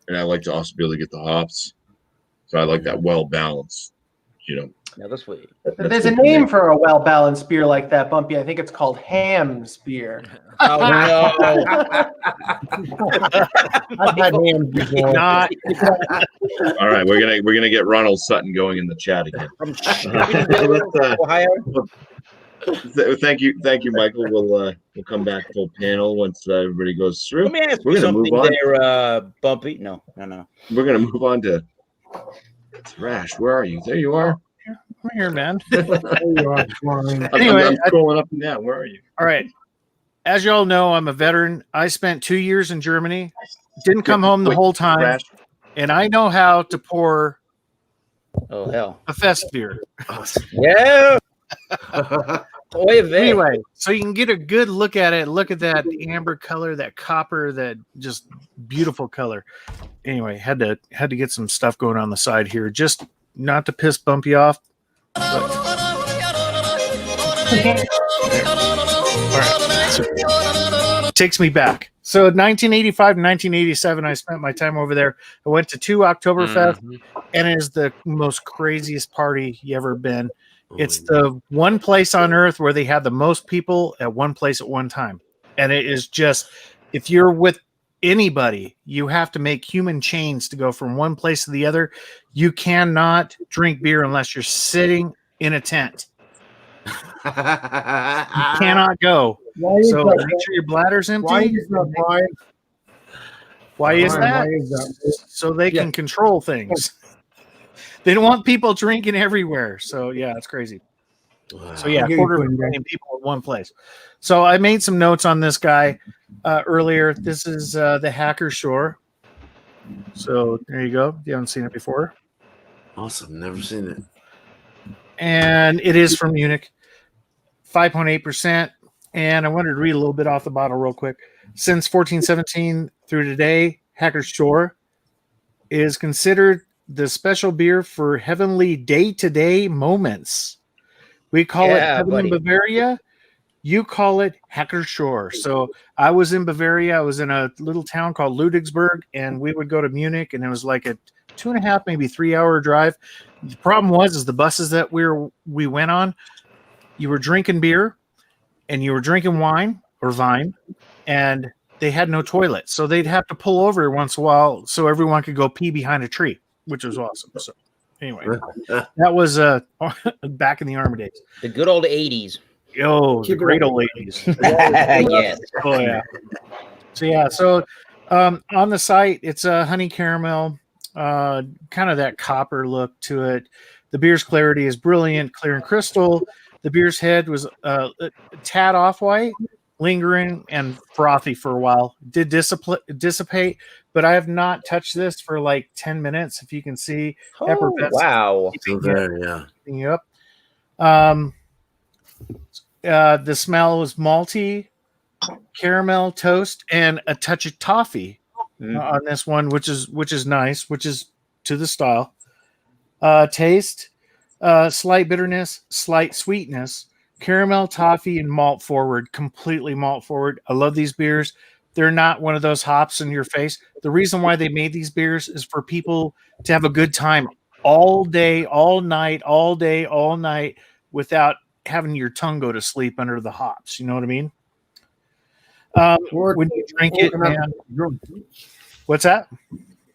and I like to also be able to get the hops. So I like that well balanced. Yeah, that's what. There's a name for a well-balanced beer like that, BuMpy. I think it's called Ham's beer. Oh no! I've had hams before. All right, we're gonna get Ronald Sutton going in the chat again. Ohio. Thank you, Michael. We'll come back full panel once everybody goes through. Let me ask We're you gonna move something on. there, BuMpy. No. We're gonna move on to Thrash. Where are you? There you are. I'm here, man. There you are, Brian. Anyway, I'm scrolling up and down. Where are you? All right. As y'all know, I'm a veteran. I spent 2 years in Germany. Didn't come home the Wait, whole time, Thrash. and I know how to pour Oh hell. a fest beer. Awesome. Yeah. Oy vey. Anyway, so you can get a good look at it. Look at that amber color, that copper, that just beautiful color. Anyway, had to get some stuff going on the side here, just not to piss BuMpy off. But... All right. So, takes me back. So 1985 and 1987, I spent my time over there. I went to 2 Oktoberfest, and it is the most craziest party you ever been. It's the one place on earth where they have the most people at one place at one time. And it is just, if you're with anybody, you have to make human chains to go from one place to the other. You cannot drink beer unless you're sitting in a tent. You cannot go. So make sure your bladder's empty. Why is that, Brian? Why is Brian, that? why is that? So they can control things. They don't want people drinking everywhere. So yeah, it's crazy. So yeah, I hear you quarter of a putting million people in one place. So I made some notes on this guy earlier. This is the Hacker Shore. So there you go. You haven't seen it before. Awesome. Never seen it. And it is from Munich, 5.8%. And I wanted to read a little bit off the bottle real quick. Since 1417 through today, Hacker Shore is considered the special beer for heavenly day-to-day moments. We call it Heaven in Bavaria. You call it Hacker Shore. So I was in Bavaria. I was in a little town called Ludwigsburg, and we would go to Munich, and it was like a 2.5, maybe 3 hour drive. The problem was the buses that we went on, you were drinking beer, and you were drinking wine or vine, and they had no toilet. So they'd have to pull over once in a while so everyone could go pee behind a tree, which was awesome. So anyway, that was back in the Army days. The good old 80s. Oh, the great old 80s. Yes. Oh, yeah. So, yeah. So on the site, it's a honey caramel, kind of that copper look to it. The beer's clarity is brilliant, clear and crystal. The beer's head was a tad off-white, lingering and frothy for a while. Did dissipate, but I have not touched this for like 10 minutes. If you can see, wow. Yep. The smell was malty, caramel, toast, and a touch of toffee on this one, which is nice, which is to the style. Taste, slight bitterness, slight sweetness, caramel, toffee, and malt forward, completely malt forward. I love these beers. They're not one of those hops in your face. The reason why they made these beers is for people to have a good time all day, all night, all day, all night without having your tongue go to sleep under the hops. You know what I mean? When you drink it, man. What's that?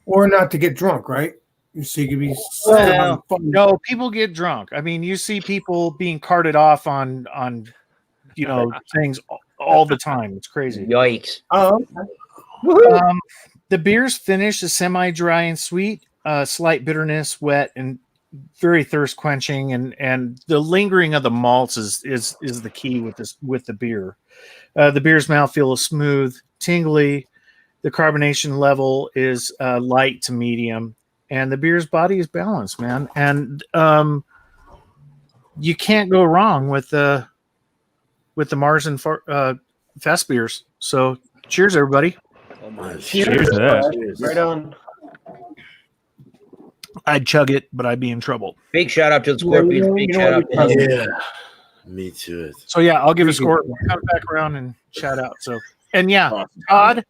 Or not to get drunk, right? So you could be no, people get drunk. I mean, you see people being carted off on things all the time. It's crazy. Yikes. Oh, the beer's finish is semi-dry and sweet, slight bitterness, wet, and very thirst quenching, and the lingering of the malts is the key with the beer. The beer's mouthfeel is smooth, tingly. The carbonation level is light to medium, and the beer's body is balanced, man. And you can't go wrong with the Mars and Fest beers. So cheers, everybody. Oh my. Cheers to that. Cheers. Right on. I'd chug it, but I'd be in trouble. Big shout out to the Scorpions. Big shout out to him. Yeah. Me too. So yeah, I'll give a score. Come back around and shout out. So, and yeah, Todd,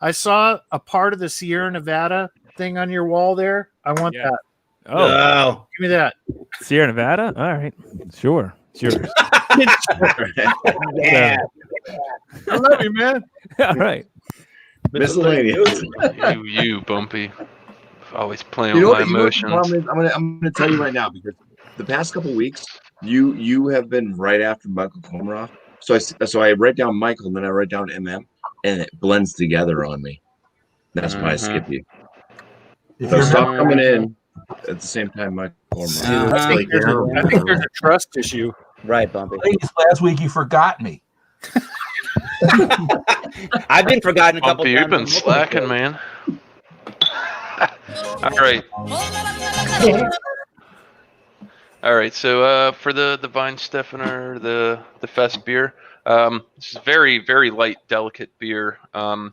I saw a part of the Sierra Nevada thing on your wall there. I want that. Oh, Wow. Give me that. Sierra Nevada? All right. Sure. It's yours. Yeah. I love you, man. All right. Miscellaneous. You BuMpy. Always playing You know with what? my You know what the emotions. problem is? I'm gonna tell you right now, because the past couple weeks you have been right after Michael Komaroff. So I write down Michael and then I write down MM, and it blends together on me. That's why I skip you. If So you're stop coming in at the same time, Mike. Uh-huh. I think there's a trust issue. Right, BuMpy. I think it's last week you forgot me. I've been forgotten a couple BuMpy, times. you've been slacking, man. All right. All right. So for the Weihenstephaner, the Fest beer, this is very, very light, delicate beer. All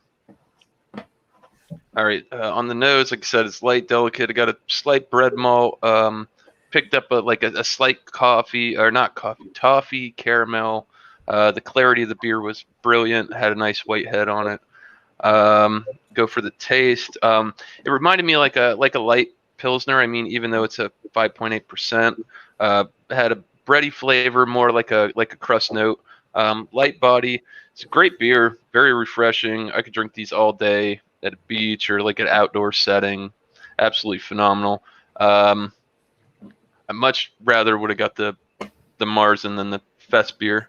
right. On the nose, like I said, it's light, delicate. I got a slight bread malt. Picked up a slight toffee caramel. The clarity of the beer was brilliant. Had a nice white head on it. Go for the taste. It reminded me like a light Pilsner. I mean, even though it's a 5.8%, had a bready flavor, more like a crust note. Light body. It's a great beer, very refreshing. I could drink these all day at a beach or like an outdoor setting. Absolutely phenomenal. I much rather would have got the Marzen than the Fest beer,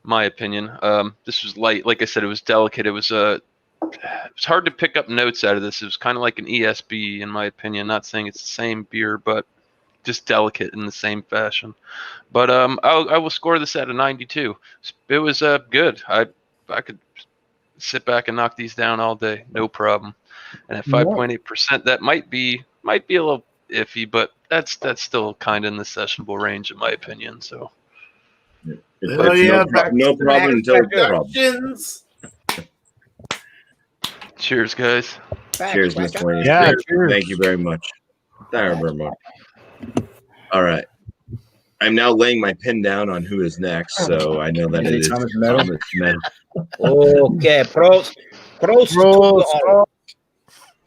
in my opinion. This was light. Like I said, it was delicate. It was hard to pick up notes out of this. It was kind of like an ESB, in my opinion. Not saying it's the same beer, but just delicate in the same fashion. But I will score this at a 92. It was good. I could sit back and knock these down all day, no problem. And at 5.8%, that might be a little iffy, but that's still kind of in the sessionable range, in my opinion. So. Oh yeah, no problem until it's a problem. Cheers, guys. Cheers, Mr. Wayne. Yeah, cheers. Thank you very much. Thank you very much. All right. I'm now laying my pin down on who is next, so I know that it is Thomas Meadow. Okay, prost.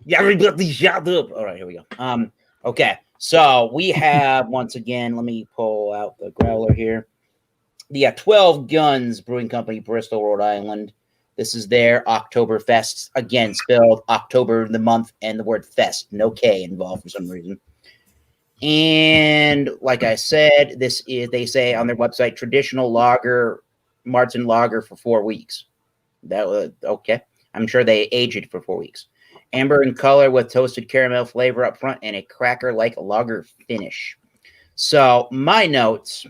Yeah, everybody shut up. All right, here we go. Okay, so we have, once again, let me pull out the growler here. The 12 Guns Brewing Company, Bristol, Rhode Island. This is their Oktoberfest. Again, spelled October, the month, and the word fest. No K involved for some reason. And like I said, this is, they say on their website, traditional lager, Marzen lager for 4 weeks. That was okay. I'm sure they aged it for 4 weeks. Amber in color with toasted caramel flavor up front and a cracker-like lager finish. So my notes,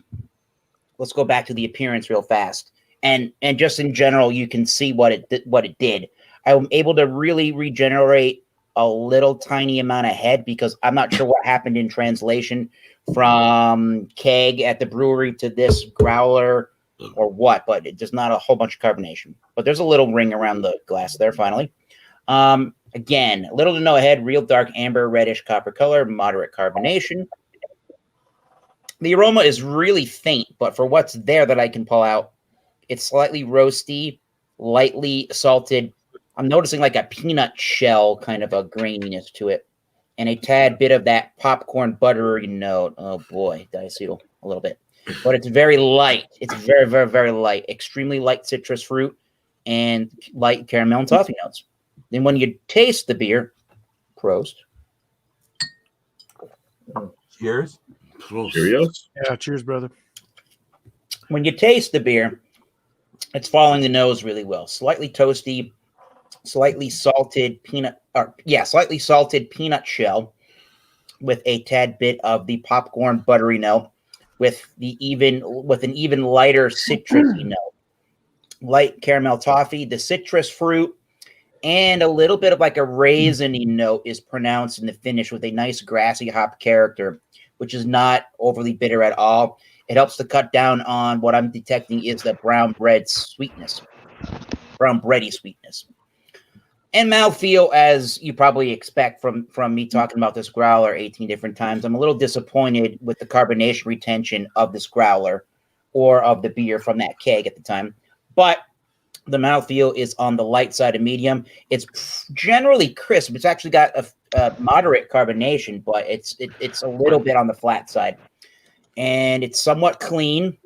let's go back to the appearance real fast. And just in general, you can see what it did. I'm able to really regenerate a little tiny amount of head because I'm not sure what happened in translation from keg at the brewery to this growler or what, but there's not a whole bunch of carbonation. But there's a little ring around the glass there finally. Again, little to no head, real dark amber, reddish copper color, moderate carbonation. The aroma is really faint, but for what's there that I can pull out, it's slightly roasty, lightly salted. I'm noticing like a peanut shell kind of a graininess to it, and a tad bit of that popcorn buttery note. Oh boy, diacetyl a little bit, but it's very light. It's very, very, very light. Extremely light citrus fruit and light caramel and toffee notes. Then when you taste the beer, prost. Cheers. Cheerios. Yeah, cheers, brother. When you taste the beer, it's following the nose really well. Slightly toasty, slightly salted peanut shell with a tad bit of the popcorn buttery note with an even lighter citrusy note. Light caramel toffee, the citrus fruit, and a little bit of like a raisiny note is pronounced in the finish with a nice grassy hop character, which is not overly bitter at all. It helps to cut down on what I'm detecting is the brown bready sweetness. And mouthfeel, as you probably expect from me talking about this growler 18 different times, I'm a little disappointed with the carbonation retention of this growler or of the beer from that keg at the time. But the mouthfeel is on the light side of medium. It's generally crisp. It's actually got a moderate carbonation, but it's a little bit on the flat side. And it's somewhat clean.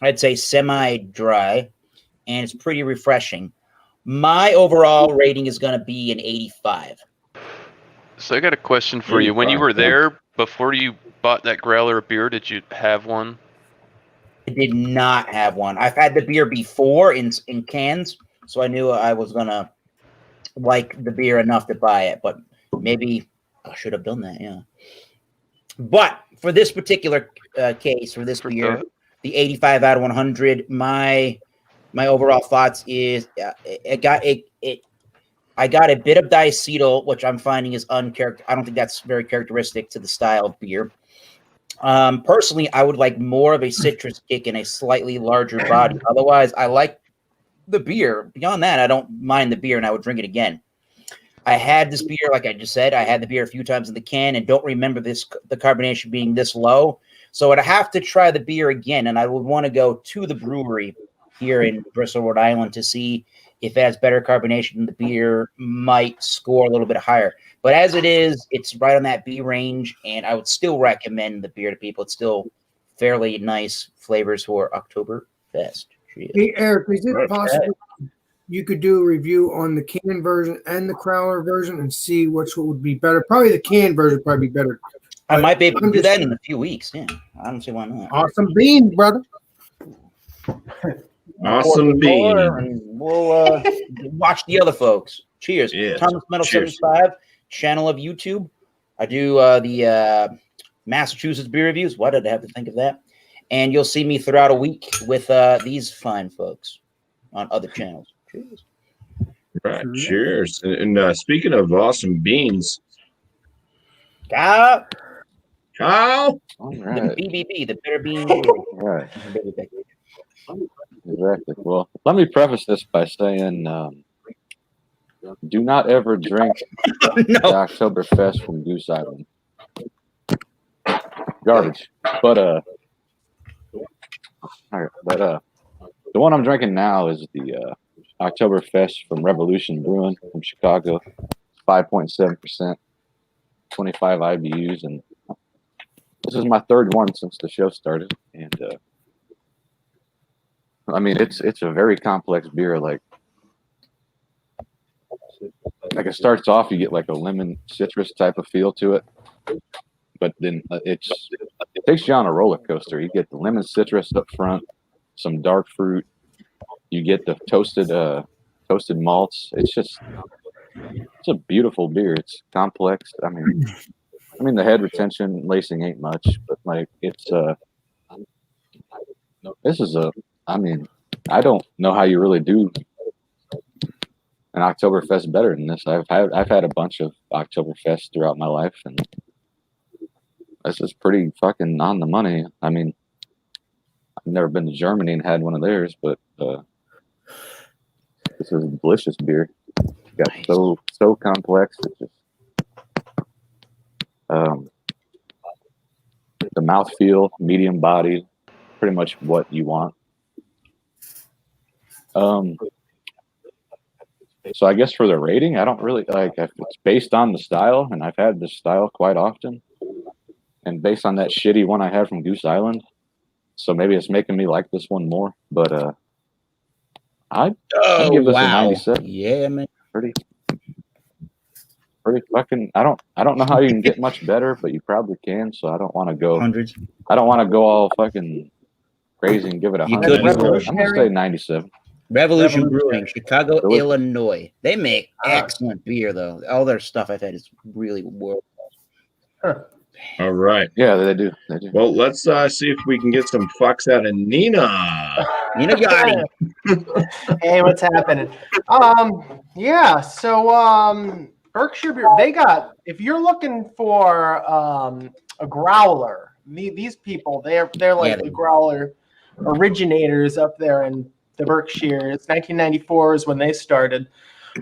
I'd say semi-dry, and it's pretty refreshing. My overall rating is going to be an 85. So I got a question for you. When you were there, before you bought that growler of beer, did you have one? I did not have one. I've had the beer before in cans, so I knew I was going to like the beer enough to buy it, but maybe I should have done that, yeah. But for this particular case, for this beer, the 85 out of 100, my overall thoughts is I got a bit of diacetyl, which I'm finding is uncharacteristic. I don't think that's very characteristic to the style of beer. Personally, I would like more of a citrus kick and a slightly larger body. Otherwise, I like the beer. Beyond that, I don't mind the beer, and I would drink it again. I had this beer, like I just said, I had the beer a few times in the can and don't remember the carbonation being this low. So I'd have to try the beer again, and I would want to go to the brewery here in Bristol, Rhode Island to see if it has better carbonation. The beer might score a little bit higher. But as it is, it's right on that B range, and I would still recommend the beer to people. It's still fairly nice flavors for Oktoberfest. Hey, Eric, is it possible you could do a review on the can version and the crowler version and see which one would be better? Probably the can version would probably be better. I might be able to do that in a few weeks. Yeah, I don't see why not. Awesome beans, brother. Awesome beans. And we'll watch the other folks. Cheers. Yeah. Thomas Metal Cheers. 75, channel of YouTube. I do the Massachusetts beer reviews. Why did I have to think of that? And you'll see me throughout a week with these fine folks on other channels. Cheers. Right. Cheers. And speaking of awesome beans, Kyle. All The right. BBB, the bitter bean. All right. Exactly. Well, let me preface this by saying, do not ever drink the Oktoberfest from Goose Island. Garbage. But all right. But the one I'm drinking now is the Oktoberfest from Revolution Brewing from Chicago. 5.7%, 25 IBUs, and this is my third one since the show started. And I mean, it's a very complex beer. Like it starts off, you get like a lemon citrus type of feel to it, but then it takes you on a roller coaster. You get the lemon citrus up front, some dark fruit. You get the toasted malts. It's a beautiful beer. It's complex. I mean the head retention lacing ain't much, but like I don't know how you really do an Oktoberfest better than this. I've had a bunch of Oktoberfest throughout my life, and this is pretty fucking on the money. I mean, I've never been to Germany and had one of theirs, but this is a delicious beer. Got so complex. It's just the mouthfeel, medium bodied, pretty much what you want. So I guess for the rating, I don't really like if it's based on the style, and I've had this style quite often, and based on that shitty one I had from Goose Island. So maybe it's making me like this one more, but I'd give this a 97. Yeah, man. Pretty fucking. I don't know how you can get much better, but you probably can. So I don't want to go hundreds. I don't want to go all fucking crazy and give it 100. I'm gonna say 97. Revolution Brewing, Chicago, Delicious. Illinois. They make excellent beer, though. All their stuff I've had is really world class. all right. Yeah, they do. Well, let's see if we can get some fucks out of Nina. Nina Gotti. Hey, what's happening? Yeah, so Berkshire Beer, they got, if you're looking for a growler, these people, they're like the growler originators up there in the Berkshires. 1994 is when they started.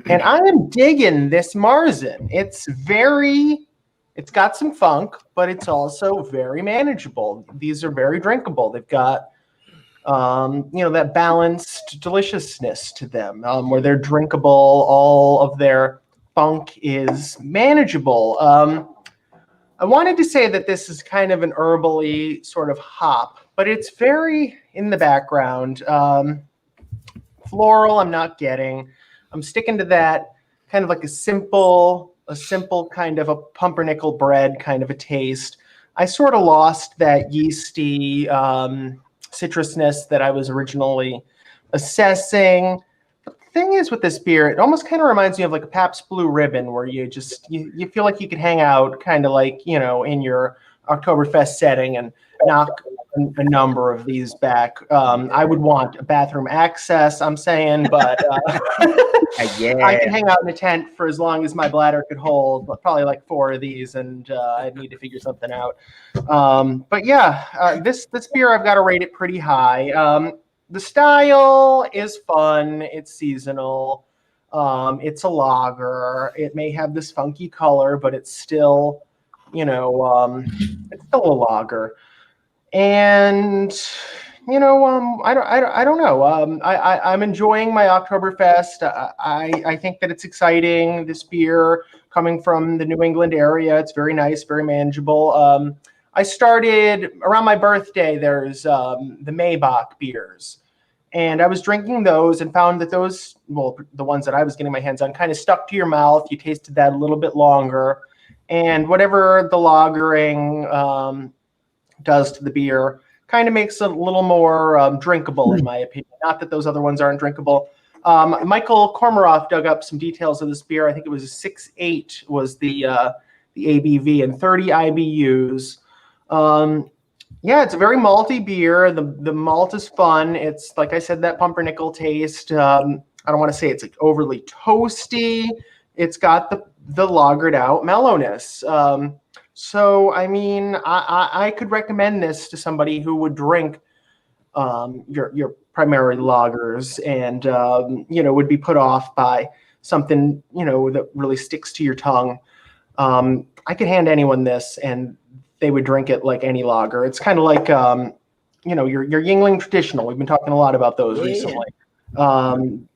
And I am digging this Marzen. It's got some funk, but it's also very manageable. These are very drinkable. They've got that balanced deliciousness to them, where they're drinkable. All of their funk is manageable. I wanted to say that this is kind of an herbally sort of hop, but it's very in the background. Floral, I'm not getting. I'm sticking to that kind of like a simple kind of a pumpernickel bread kind of a taste. I sort of lost that yeasty citrusness that I was originally assessing. The thing is with this beer, it almost kind of reminds me of like a Pabst Blue Ribbon, where you feel like you could hang out kind of like, in your Oktoberfest setting and knock a number of these back. I would want a bathroom access, I'm saying, but I can hang out in a tent for as long as my bladder could hold, but probably like 4 of these, and I'd need to figure something out. But yeah, this beer, I've got to rate it pretty high. The style is fun. It's seasonal. It's a lager. It may have this funky color, but it's still, it's still a lager. And I don't know. I'm enjoying my Oktoberfest. I think that it's exciting. This beer coming from the New England area, it's very nice, very manageable. I started around my birthday. There's the Maybach beers, and I was drinking those and found that those, well, the ones that I was getting my hands on, kind of stuck to your mouth. You tasted that a little bit longer, and whatever the lagering does to the beer kind of makes it a little more drinkable, in my opinion. Not that those other ones aren't drinkable. Michael Komaroff dug up some details of this beer. I think it was a 6.8 was the ABV and 30 IBUs. Yeah, it's a very malty beer. The malt is fun. It's, like I said, that pumpernickel taste. I don't want to say it's like overly toasty. It's got the lagered out mellowness. So, I mean, I could recommend this to somebody who would drink your primary lagers and, would be put off by something, that really sticks to your tongue. I could hand anyone this and they would drink it like any lager. It's kind of like, your Yingling traditional. We've been talking a lot about those recently.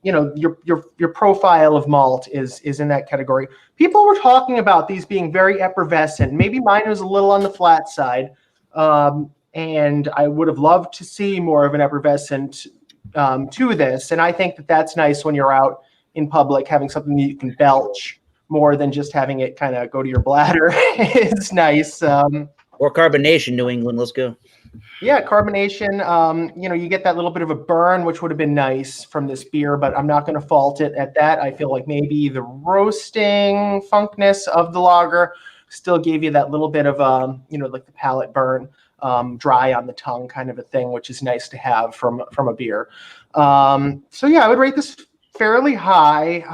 Your profile of malt is in that category. People were talking about these being very effervescent. Maybe mine was a little on the flat side. And I would have loved to see more of an effervescent to this. And I think that that's nice when you're out in public, having something that you can belch more than just having it kind of go to your bladder. It's nice. Or carbonation, New England. Let's go. Yeah, carbonation. You get that little bit of a burn, which would have been nice from this beer, but I'm not going to fault it at that. I feel like maybe the roasting funkness of the lager still gave you that little bit of, like the palate burn, dry on the tongue kind of a thing, which is nice to have from a beer. So yeah, I would rate this fairly high.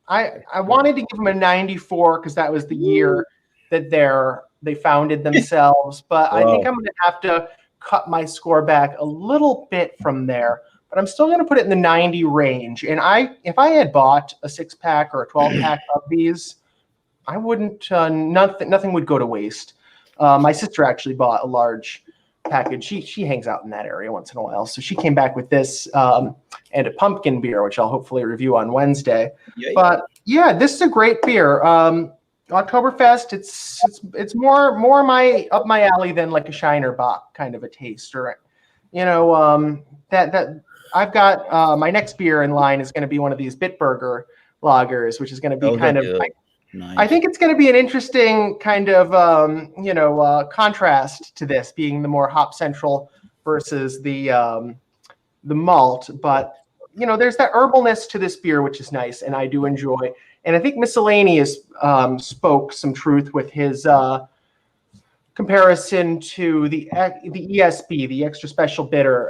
I wanted to give them a 94 because that was the year that they founded themselves, but I think I'm going to have to cut my score back a little bit from there. But I'm still going to put it in the 90 range. And if I had bought a 6-pack or a 12-pack of these, I wouldn't. Nothing would go to waste. My sister actually bought a large package. She hangs out in that area once in a while, so she came back with this and a pumpkin beer, which I'll hopefully review on Wednesday. But yeah, this is a great beer. Oktoberfest, it's more up my alley than like a Shiner Bock kind of a taste, or that I've got my next beer in line is going to be one of these Bitburger lagers, which is going to be kind of nice. I think it's going to be an interesting kind of contrast to this being the more hop central versus the malt, but there's that herbalness to this beer, which is nice, and I do enjoy. And I think Miscellaneous spoke some truth with his comparison to the ESB, the extra special bitter.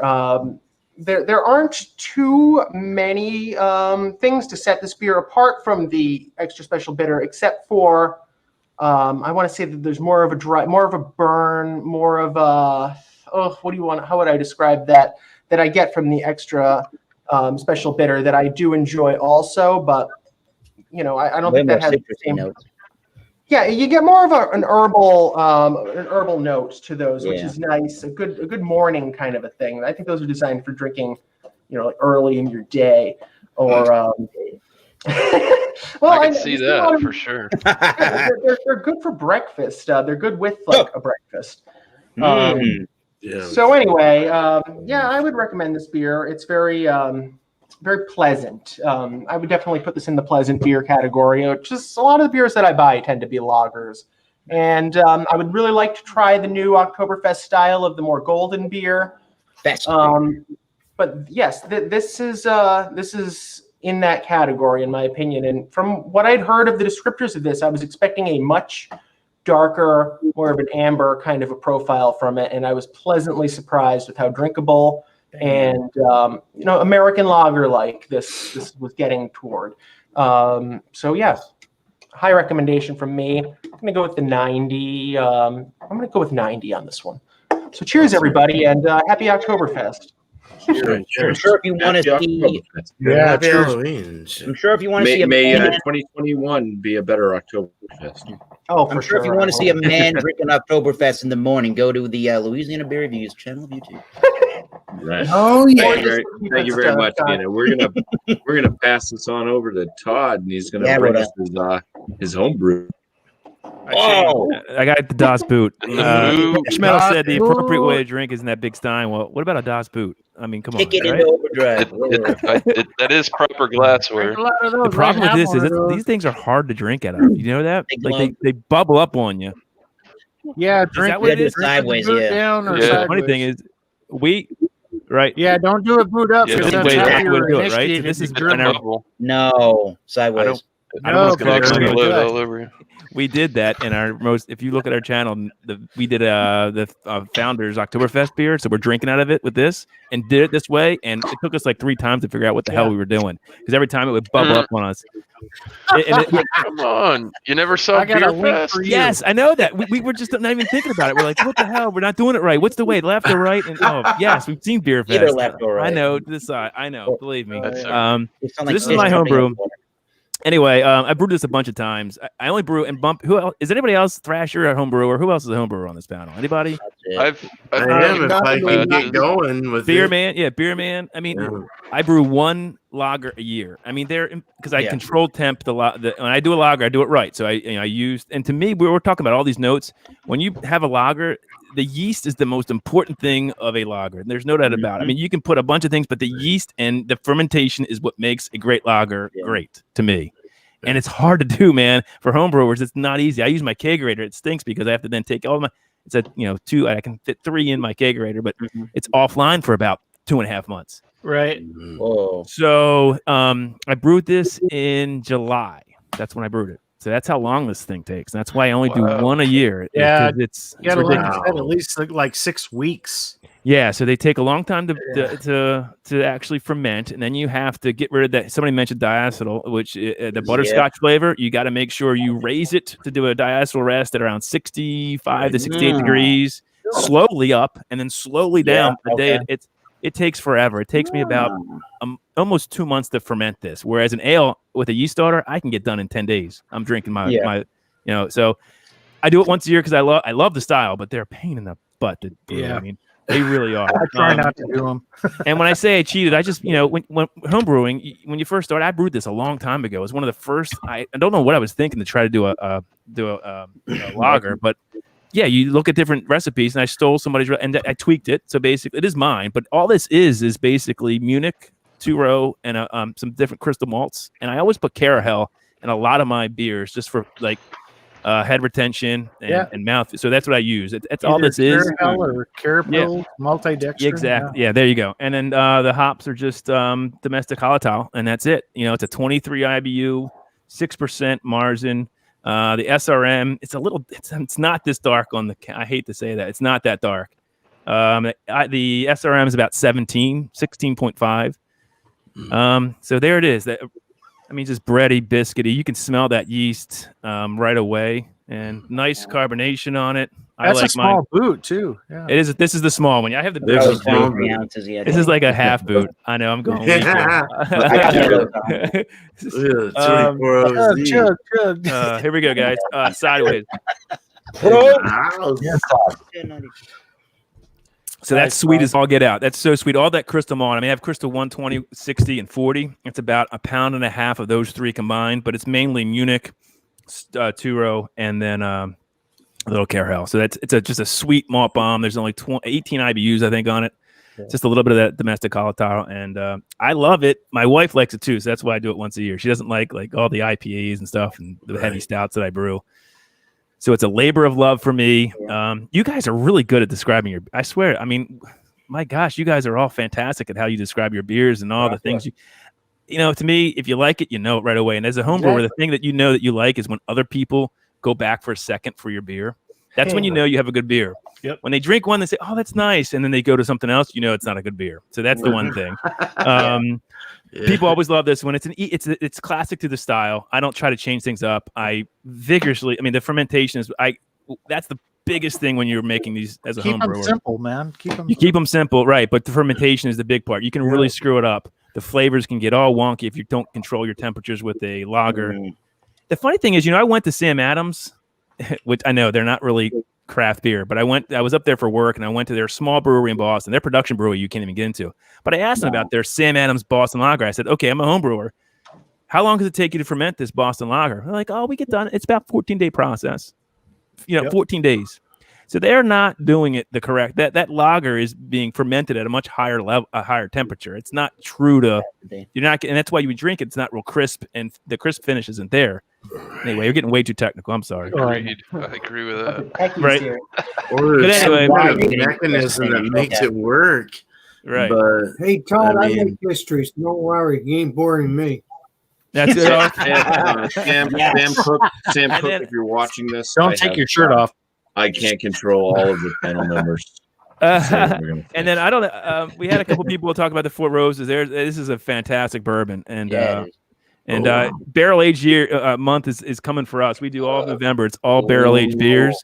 There aren't too many things to set this beer apart from the extra special bitter, except for I want to say that there's more of a dry, more of a burn, more of a how would I describe that I get from the extra special bitter that I do enjoy also, but I don't think that has the same notes. Yeah, you get more of an herbal note to those, which is nice. A good morning kind of a thing. I think those are designed for drinking, like early in your day, or well, I can see that for sure. They're good for breakfast. They're good with a breakfast. So anyway, I would recommend this beer. It's very pleasant. I would definitely put this in the pleasant beer category. Just a lot of the beers that I buy tend to be lagers. And I would really like to try the new Oktoberfest style of the more golden beer. But yes, this is in that category, in my opinion. And from what I'd heard of the descriptors of this, I was expecting a much darker, more of an amber kind of a profile from it, and I was pleasantly surprised with how drinkable and American lager like this was getting toward. So yeah, high recommendation from me. I'm gonna go with the 90. I'm gonna go with 90 on this one. So cheers, everybody, and happy Oktoberfest. I'm sure if you want to see, Happy Halloween. I'm sure if you want to see a May man, 2021 be a better Oktoberfest. Oh, I'm for sure if you want to see a man drinking Oktoberfest in the morning, go to the Louisiana Beer Reviews channel of YouTube. Right. Oh yeah. Thank you very much, Nina. We're gonna pass this on over to Todd, and he's gonna bring us his homebrew. Oh, I got the Das Boot. Ooh. Schmel said the appropriate way to drink is in that big stein. Well, what about a Das Boot? I mean, come on. kick it right? into overdrive. That is proper glassware. A lot of those. The problem I with have this one is of those. these things are hard to drink out of. You know that? Big Like lump. they bubble up on you. Yeah, drink that what it is? Sideways, boot yeah. down or Yeah. The sideways. funny thing is, right? Yeah, don't do it boot up Yeah, because don't that's do how it. you're Do it, right? So initiated this is to It's a dribble. bubble. No, sideways. I don't It's want to gonna plug my explode nose. all over you. We did that in our most. If you look at our channel, we did the founders Oktoberfest beer, so we're drinking out of it with this, and did it this way, and it took us like 3 times to figure out what the hell we were doing because every time it would bubble up on us. Come on, you never saw I got a Beer link Fest? for you. Yes, I know that. We were just not even thinking about it. We're like, what the hell? We're not doing it right. What's the way? Left or right? And yes, we've seen Beer Either Fest. left or right. I know this side. I know. Believe me. That's You sound So like this is fish my jumping homebrew. in the water. Anyway, I brewed this a bunch of times. I only brew and bump. Who else? Is anybody else Thrasher or homebrewer? Who else is a homebrewer on this panel? Anybody? That's it. I've I am if I can not- get going with Beer it. man, yeah, beer man. I mean, Yeah. I brew one lager a year. I mean, because I Yeah. control temp when I do a lager, I do it right. So I used, and to me, we were talking about all these notes. When you have a lager, the yeast is the most important thing of a lager. There's no doubt about it. I mean, you can put a bunch of things, but the yeast and the fermentation is what makes a great lager great to me. And it's hard to do, man. For homebrewers, it's not easy. I use my kegerator. It stinks because I have to then take all my. It's a 2. I can fit 3 in my kegerator, but it's offline for about 2.5 months. Right. Whoa. So I brewed this in July. That's when I brewed it. So that's how long this thing takes. And that's why I only do one a year. Yeah, it's You gotta ridiculous. let it at least like 6 weeks. Yeah, so they take a long time to actually ferment, and then you have to get rid of that. Somebody mentioned diacetyl, which the butterscotch flavor. You got to make sure you raise it to do a diacetyl rest at around 65 to 68 degrees, slowly up, and then slowly down. A day. It takes forever. It takes me about almost 2 months to ferment this. Whereas an ale with a yeast starter, I can get done in 10 days. I'm drinking my so I do it once a year because I love the style, but they're a pain in the butt to do. Yeah. I mean, they really are. I try not to do them. And when I say I cheated, I just, when homebrewing, when you first start, I brewed this a long time ago. It was one of the first. I don't know what I was thinking to try to do a lager, but yeah, you look at different recipes, and I stole somebody's and I tweaked it. So basically, it is mine. But all this is basically Munich, 2-row, and some different crystal malts. And I always put Carahel in a lot of my beers just for like head retention and mouth. So that's what I use. It's all this is. Carahel or Carapil, multi-dextrin. Exactly. Yeah, there you go. And then the hops are just domestic Hallertau, and that's it. It's a 23 IBU, 6% Marzen. The SRM, it's not this dark on the. I hate to say that. It's not that dark. The SRM is about 16.5. So there it is. Just bready, biscuity. You can smell that yeast right away, and nice carbonation on it. That's I like a small mine. boot too. Yeah. It is. This is the small one. I have the big This one. is too. 3 ounces. Yeah. This is like a half boot. I know. I'm going. weak here. Chug. Here we go, guys. Sideways. So that's sweet as all get out. That's so sweet. All that crystal malt. I have crystal 120, 60, and 40. It's about 1.5 pounds of those 3 combined, but it's mainly Munich, 2-row, and then a little Carahel. So it's just a sweet malt bomb. There's only 18 IBUs, I think, on it. Yeah. Just a little bit of that domestic Hallertau, and I love it. My wife likes it too, so that's why I do it once a year. She doesn't like all the IPAs and stuff and the heavy stouts that I brew. So it's a labor of love for me. You guys are really good at describing your. I swear. My gosh, you guys are all fantastic at how you describe your beers and all the things to me, if you like it, you know it right away. And as a homebrewer, the thing that you know that you like is when other people go back for a second for your beer. That's when you know you have a good beer. Yep. When they drink one, they say, "Oh, that's nice," and then they go to something else. You know, it's not a good beer. So that's the one thing. People always love this one. It's classic to the style. I don't try to change things up. I vigorously. I mean, the fermentation is. That's the biggest thing when you're making these as a home brewer. Keep them simple, man. Keep them simple, right? But the fermentation is the big part. You can really screw it up. The flavors can get all wonky if you don't control your temperatures with a lager. The funny thing is, I went to Sam Adams, which I know they're not really craft beer, but I was up there for work, and I went to their small brewery in Boston. Their production brewery you can't even get into. But I asked them about their Sam Adams Boston Lager. I said, "Okay, I'm a home brewer. How long does it take you to ferment this Boston Lager?" They're like, "Oh, we get done. It's about 14-day process. 14 days." So they're not doing it the correct. That lager is being fermented at a much higher level, a higher temperature. It's not true to you're not, and that's why you would drink it. It's not real crisp, and the crisp finish isn't there. Anyway, you're getting way too technical. I'm sorry. Agreed. I agree with that. Right. Or But anyway, a mechanism that makes it work. Right. But Hey, Todd, I make history, so don't worry. You ain't boring me. That's it. Sam Cook, if you're watching this, Don't take your shirt off. I can't control all of the panel members. And then I don't know. We had a couple people talk about the Four Roses. This is a fantastic bourbon, and barrel aged month is coming for us. We do all of November. It's all barrel aged beers.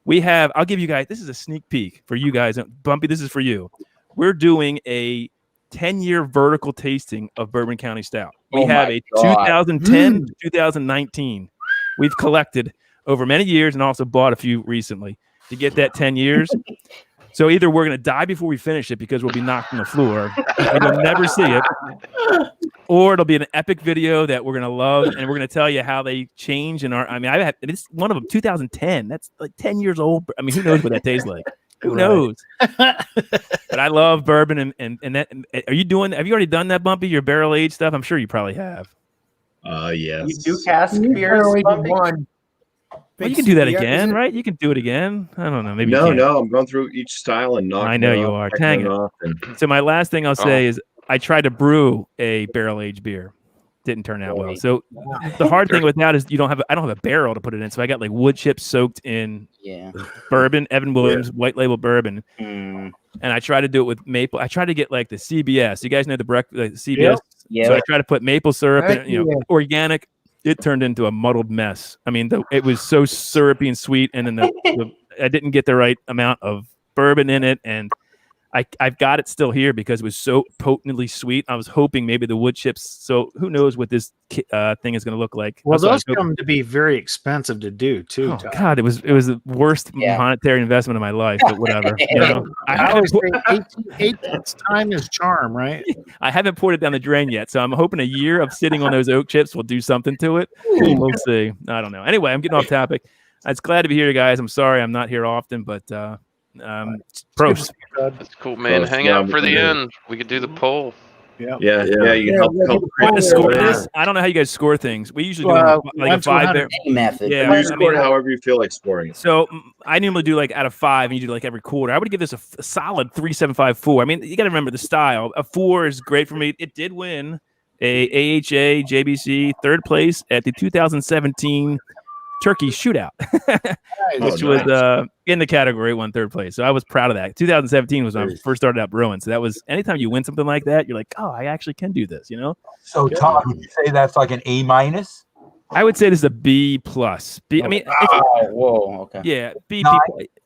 We have. I'll give you guys. This is a sneak peek for you guys. BuMpy, this is for you. We're doing a 10-year vertical tasting of Bourbon County Stout. We have a 2010 to 2019. We've collected over many years and also bought a few recently to get that 10 years. So either we're going to die before we finish it because we'll be knocked on the floor and you'll never see it, or it'll be an epic video that we're going to love, and we're going to tell you how they change in our. I mean, it's one of them, 2010. That's like 10 years old. I mean, who knows what that tastes like? Who knows? But I love bourbon, and that. Have you already done that, BuMpy? Your barrel aged stuff? I'm sure you probably have. Yes. You do cask beers, BuMpy? Well, you can do that again, right? You can do it again. I don't know. Maybe no. I'm going through each style and knocking. I know you are. Dang it. So my last thing I'll say is I tried to brew a barrel aged beer. Didn't turn out well. So the hard thing with that is I don't have a barrel to put it in. So I got like wood chips soaked in bourbon, Evan Williams white label bourbon, and I tried to do it with maple. I tried to get like the CBS. You guys know the CBS. Yeah. So I tried to put maple syrup in, organic. It turned into a muddled mess. I mean, it was so syrupy and sweet, and then I didn't get the right amount of bourbon in it, and I've got it still here because it was so potently sweet. I was hoping maybe the wood chips. So who knows what this thing is going to look like? Well, those come to be very expensive to do too. Oh, God, it was the worst monetary investment of my life, but whatever. I always say 18 time is charm, right? I haven't poured it down the drain yet, so I'm hoping a year of sitting on those oak chips will do something to it. We'll see. I don't know. Anyway, I'm getting off topic. It's glad to be here, guys. I'm sorry I'm not here often, but pros. That's cool, man. Hang out for the end. We could do the poll. Yeah. You can help score this. I don't know how you guys score things. We usually do like a 5 there method. Yeah, you score however you feel like scoring it. So I normally do like out of 5, and you do like every quarter. I would give this a solid 3.75/4. I mean, you got to remember the style. A 4 is great for me. It did win a AHA JBC 3rd place at the 2017 Turkey Shootout, which was in the category, it won 3rd place. So I was proud of that. 2017 was when I first started out brewing. So that was, anytime you win something like that, you're like, oh, I actually can do this, So Todd, would you say that's like an A-? I would say this is a B+. B. I mean, whoa, okay. Yeah, B.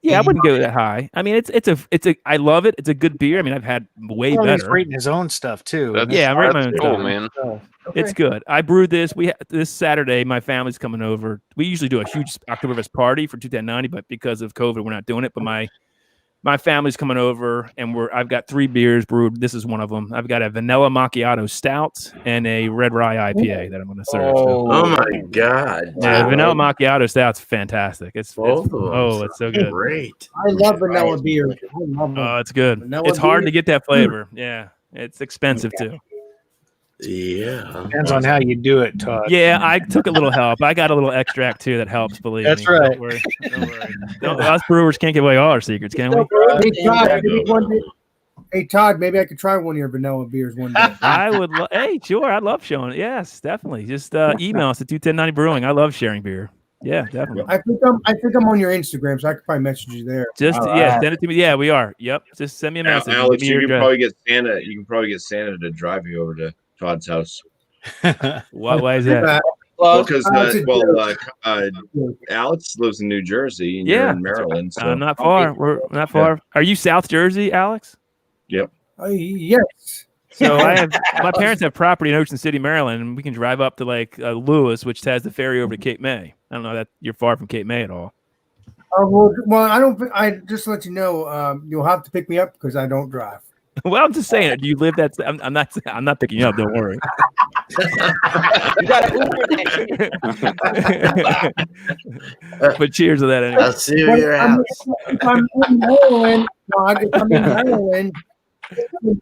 Yeah, I wouldn't go that high. I mean, it's a. I love it. It's a good beer. I mean, I've had way better. He's rating his own stuff too. I'm rating my own stuff, man. Okay. It's good. I brewed this. This Saturday, my family's coming over. We usually do a huge Oktoberfest party for 21090, but because of COVID, we're not doing it. But my family's coming over, and I've got 3 beers brewed. This is one of them. I've got a vanilla macchiato stout and a red rye IPA that I'm going to serve. Oh my God! Yeah, vanilla macchiato stout's fantastic. It's so good. Great. I love vanilla beer. Oh, it's good. Vanilla it's hard beer. to get that flavor. Yeah, it's expensive too. Yeah. Depends on how you do it, Todd. Yeah, I took a little help. I got a little extract too that helps, believe me. That's right. Don't worry. Us brewers can't give away all our secrets, can we? Hey, Todd, maybe I could try one of your vanilla beers one day. I would hey, sure. I'd love showing it. Yes, definitely. Just email us at 21090 Brewing. I love sharing beer. Yeah, definitely. I think I'm on your Instagram, so I could probably message you there. Just send it to me. Yeah, we are. Yep. Just send me a message. and Alex, give me your you can address. probably get Santa. You can probably get Santa to drive you over to Todd's house. Why is that? Well, because Alex Alex lives in New Jersey and Yeah. you're in Maryland. So. I'm not far. We're not far. Are you South Jersey, Alex? Yep. Yes. So my parents have property in Ocean City, Maryland, and we can drive up to like Lewis, which has the ferry over to Cape May. I don't know that you're far from Cape May at all. Well, I don't. I just to let you know, you'll have to pick me up because I don't drive. Well, I'm just saying. Do you live that? I'm not. I'm not picking you up. Don't worry. You got to But cheers to that anyway. I'll see you at your house. If I'm in Maryland, Todd, if I'm in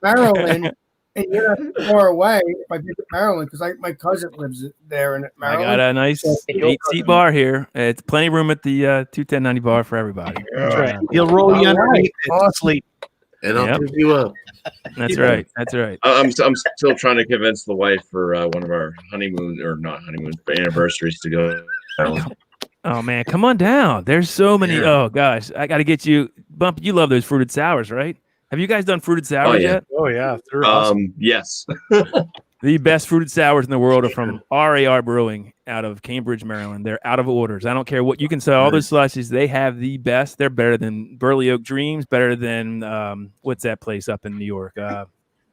Maryland, and you're not far away, if I visit Maryland, because my cousin lives there in I Maryland. got a nice 8-seat bar here. It's plenty of room at the 21090 bar for everybody. That's right. He'll roll you underneath it to sleep. And I'll pick you up. That's right. That's right. I'm still trying to convince the wife for one of our honeymoon or not honeymoons, but anniversaries to go. Oh man, come on down. There's so many. Yeah. Oh gosh, I got to get you. Bump, you love those fruited sours, right? Have you guys done fruited sours yeah. yet? Oh yeah, they're awesome. Yes. The best fruited sours in the world are from RAR Brewing out of Cambridge, Maryland. They're out of orders. I don't care what you can sell. All those slushies, they have the best. They're better than Burley Oak Dreams, better than what's that place up in New York? I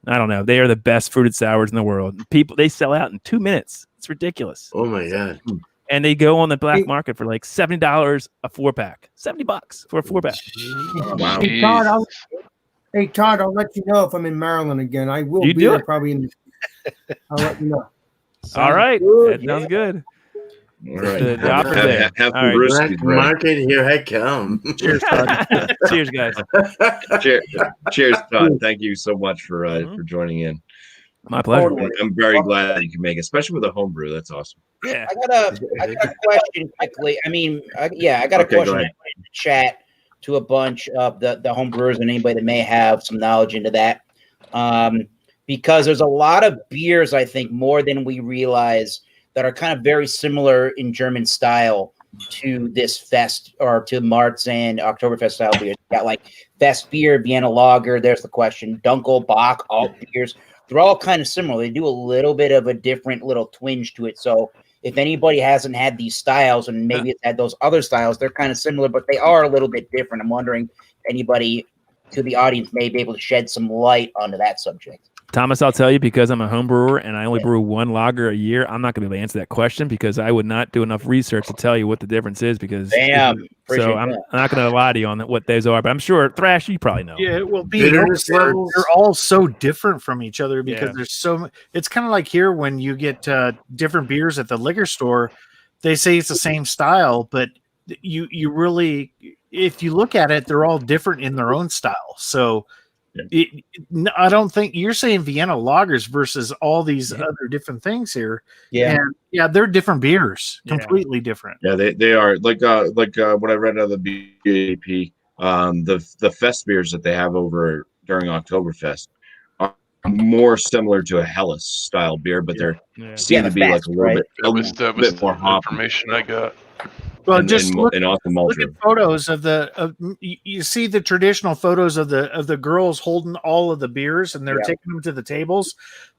don't know. They are the best fruited sours in the world. People, they sell out in 2 minutes. It's ridiculous. Oh my god. And they go on the black market for like $70 a 4-pack. $70 for a 4-pack. Wow. Hey Todd, I'll let you know if I'm in Maryland again. I will You be do there it. probably. I'll let you know. All right. good, That sounds good. All right. The offer's there. Have All some right. brewskis ready. Market, here I come. Cheers, Todd. Cheers, guys. Cheers, Todd. Thank you so much for joining in. My pleasure. I'm very glad that you can make it, especially with a homebrew. That's awesome. Yeah. I got a question quickly. I mean, I got a Okay, question go ahead. in the chat to a bunch of the home brewers and anybody that may have some knowledge into that. Because there's a lot of beers, I think, more than we realize, that are kind of very similar in German style to this fest or to Mart's and Oktoberfest style beers. You got like Fest beer, Vienna Lager. There's the question. Dunkel, Bock, alt beers. They're all kind of similar. They do a little bit of a different little twinge to it. So if anybody hasn't had these styles and maybe it's had those other styles, they're kind of similar, but they are a little bit different. I'm wondering if anybody to the audience may be able to shed some light onto that subject. Thomas, I'll tell you, because I'm a home brewer and I only brew one lager a year, I'm not going to be able to answer that question because I would not do enough research to tell you what the difference is. Because so I'm not going to lie to you on what those are, but I'm sure Thrash, you probably know. Yeah, well, Bitterness levels. they're all so different from each other because Yeah. there's so. It's kind of like here when you get different beers at the liquor store, they say it's the same style, but you really, if you look at it, they're all different in their own style. So. I don't think you're saying Vienna lagers versus all these other different things here. Yeah. And they're different beers, completely different. Yeah, they are like what I read out of the BuMpY, the fest beers that they have over during Oktoberfest are more similar to a Helles style beer, but they're seem to be like a little bit more hop information I got. Well, and, just and, look, and also malt. look at photos of you see the traditional photos of the girls holding all of the beers and they're taking them to the tables.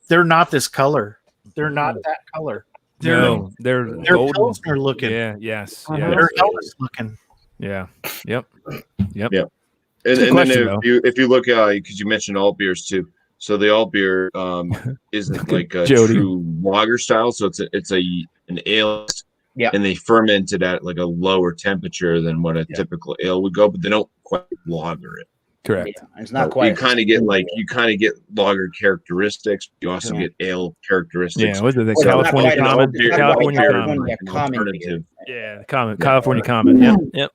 They're not this color. They're not that color. They're golden. Pilsner looking. Yeah. Yes. They're Elvis looking. Yeah. Yep. And Good then question, though. if you look because you mentioned alt beers too, so the alt beer isn't like a Jody. true lager style, so it's an ale. Yeah. And they ferment it at like a lower temperature than what a typical ale would go, but they don't quite lager it. Correct. Yeah, it's not quite. You kind of get lager characteristics. You also get ale characteristics. Yeah. What's it? The Well, not California quite an Common. old beer, California but Common. California Common beer. Alternative. Yeah. California Common. Yep. Yep.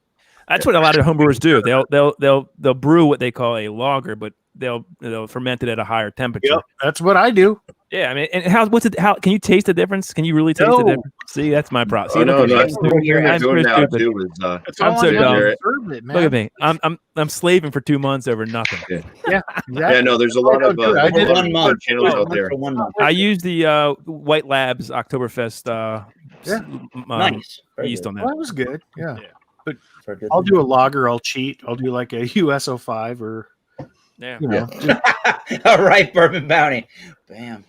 That's what a lot of homebrewers do. They'll brew what they call a lager, but they'll ferment it at a higher temperature. Yep, that's what I do. Yeah, I mean, and how can you taste the difference? Can you really taste the difference? See, that's my problem. See, Oh, no, look at me. that's the thing they're I'm doing so now stupid. too. Is That's I'm all so I do. dumb. Serve it, man. Look at me. I'm slaving for 2 months over nothing. Yeah, yeah, no, there's a lot of I did 1 month. channels out there. For 1 month. I use the White Labs Oktoberfest Yeah. Nice. Very yeast good. on Well, that. that was good. Yeah. But For a good I'll thing. do a lager. I'll cheat. I'll do like a USO5 or, Yeah. you know, All right, Bourbon Bounty. Bam.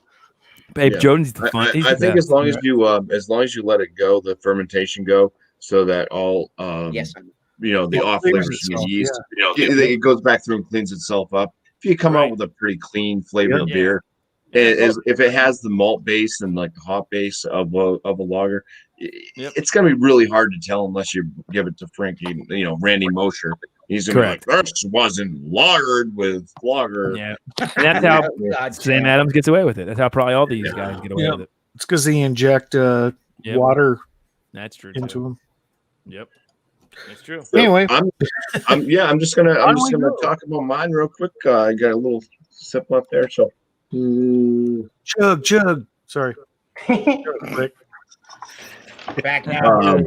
Babe, Yeah. Jordan's the fun. He's I the think best. as long as you let it go, the fermentation go, so that all Yes. the off clears flavors from the itself, yeast, it goes back through and cleans itself up. If you come out Right. with a pretty clean flavored Yeah. beer, if it has the malt base and like the hop base of a lager, it's gonna be really hard to tell unless you give it to Frankie, Randy Mosher. He's gonna Correct. be like, "This wasn't lagered with lager." Yeah. And that's how God, Sam Sam. Adams gets away with it. That's how probably all these guys get away Yeah. with it. it's because they inject Yep. water That's true. into Too. them. Yep. That's true. So Anyway. I'm just gonna talk about mine real quick. I got a little sip left there, so Chug. Sorry. Quick. Back now.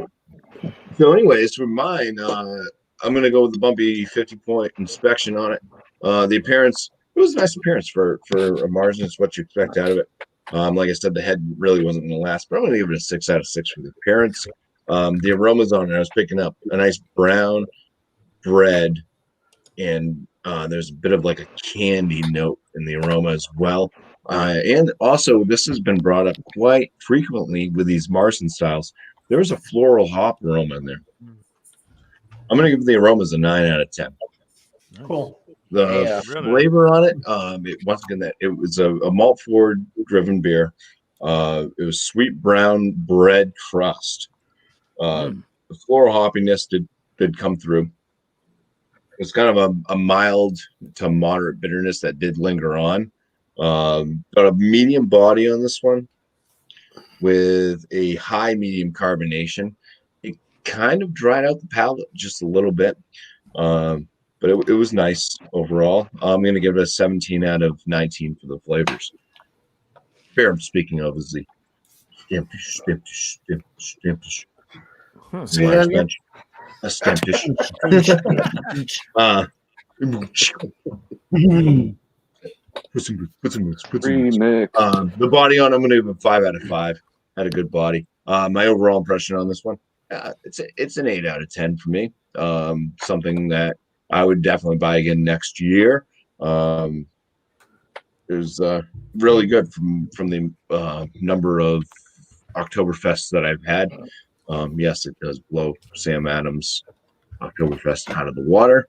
So, anyways, for mine, I'm gonna go with the BuMpY 50-point inspection on it. The appearance, it was a nice appearance for a Marzen. It's what you expect out of it. Like I said, the head really wasn't gonna last, but I'm gonna give it a 6 out of 6 for the appearance. The aromas on it, I was picking up a nice brown bread, and there's a bit of like a candy note in the aroma as well. And also, this has been brought up quite frequently with these Marzen styles. There's a floral hop aroma in there. I'm going to give the aromas a 9 out of 10. Cool. The flavor on it, it was a malt forward driven beer. It was sweet brown bread crust. The floral hoppiness did come through. It's kind of a mild to moderate bitterness that did linger on. Got a medium body on this one with a high medium carbonation. It kind of dried out the palate just a little bit, but it was nice overall. I'm going to give it a 17 out of 19 for the flavors. Beer I'm speaking of is the Stampish. Say that again? A Stampish. Put some Remix. the body on, I'm going to give it 5 out of 5. Had a good body. My overall impression on this one, it's an 8 out of 10 for me. Something that I would definitely buy again next year. It was really good from the number of Oktoberfests that I've had. Yes, it does blow Sam Adams Oktoberfest out of the water.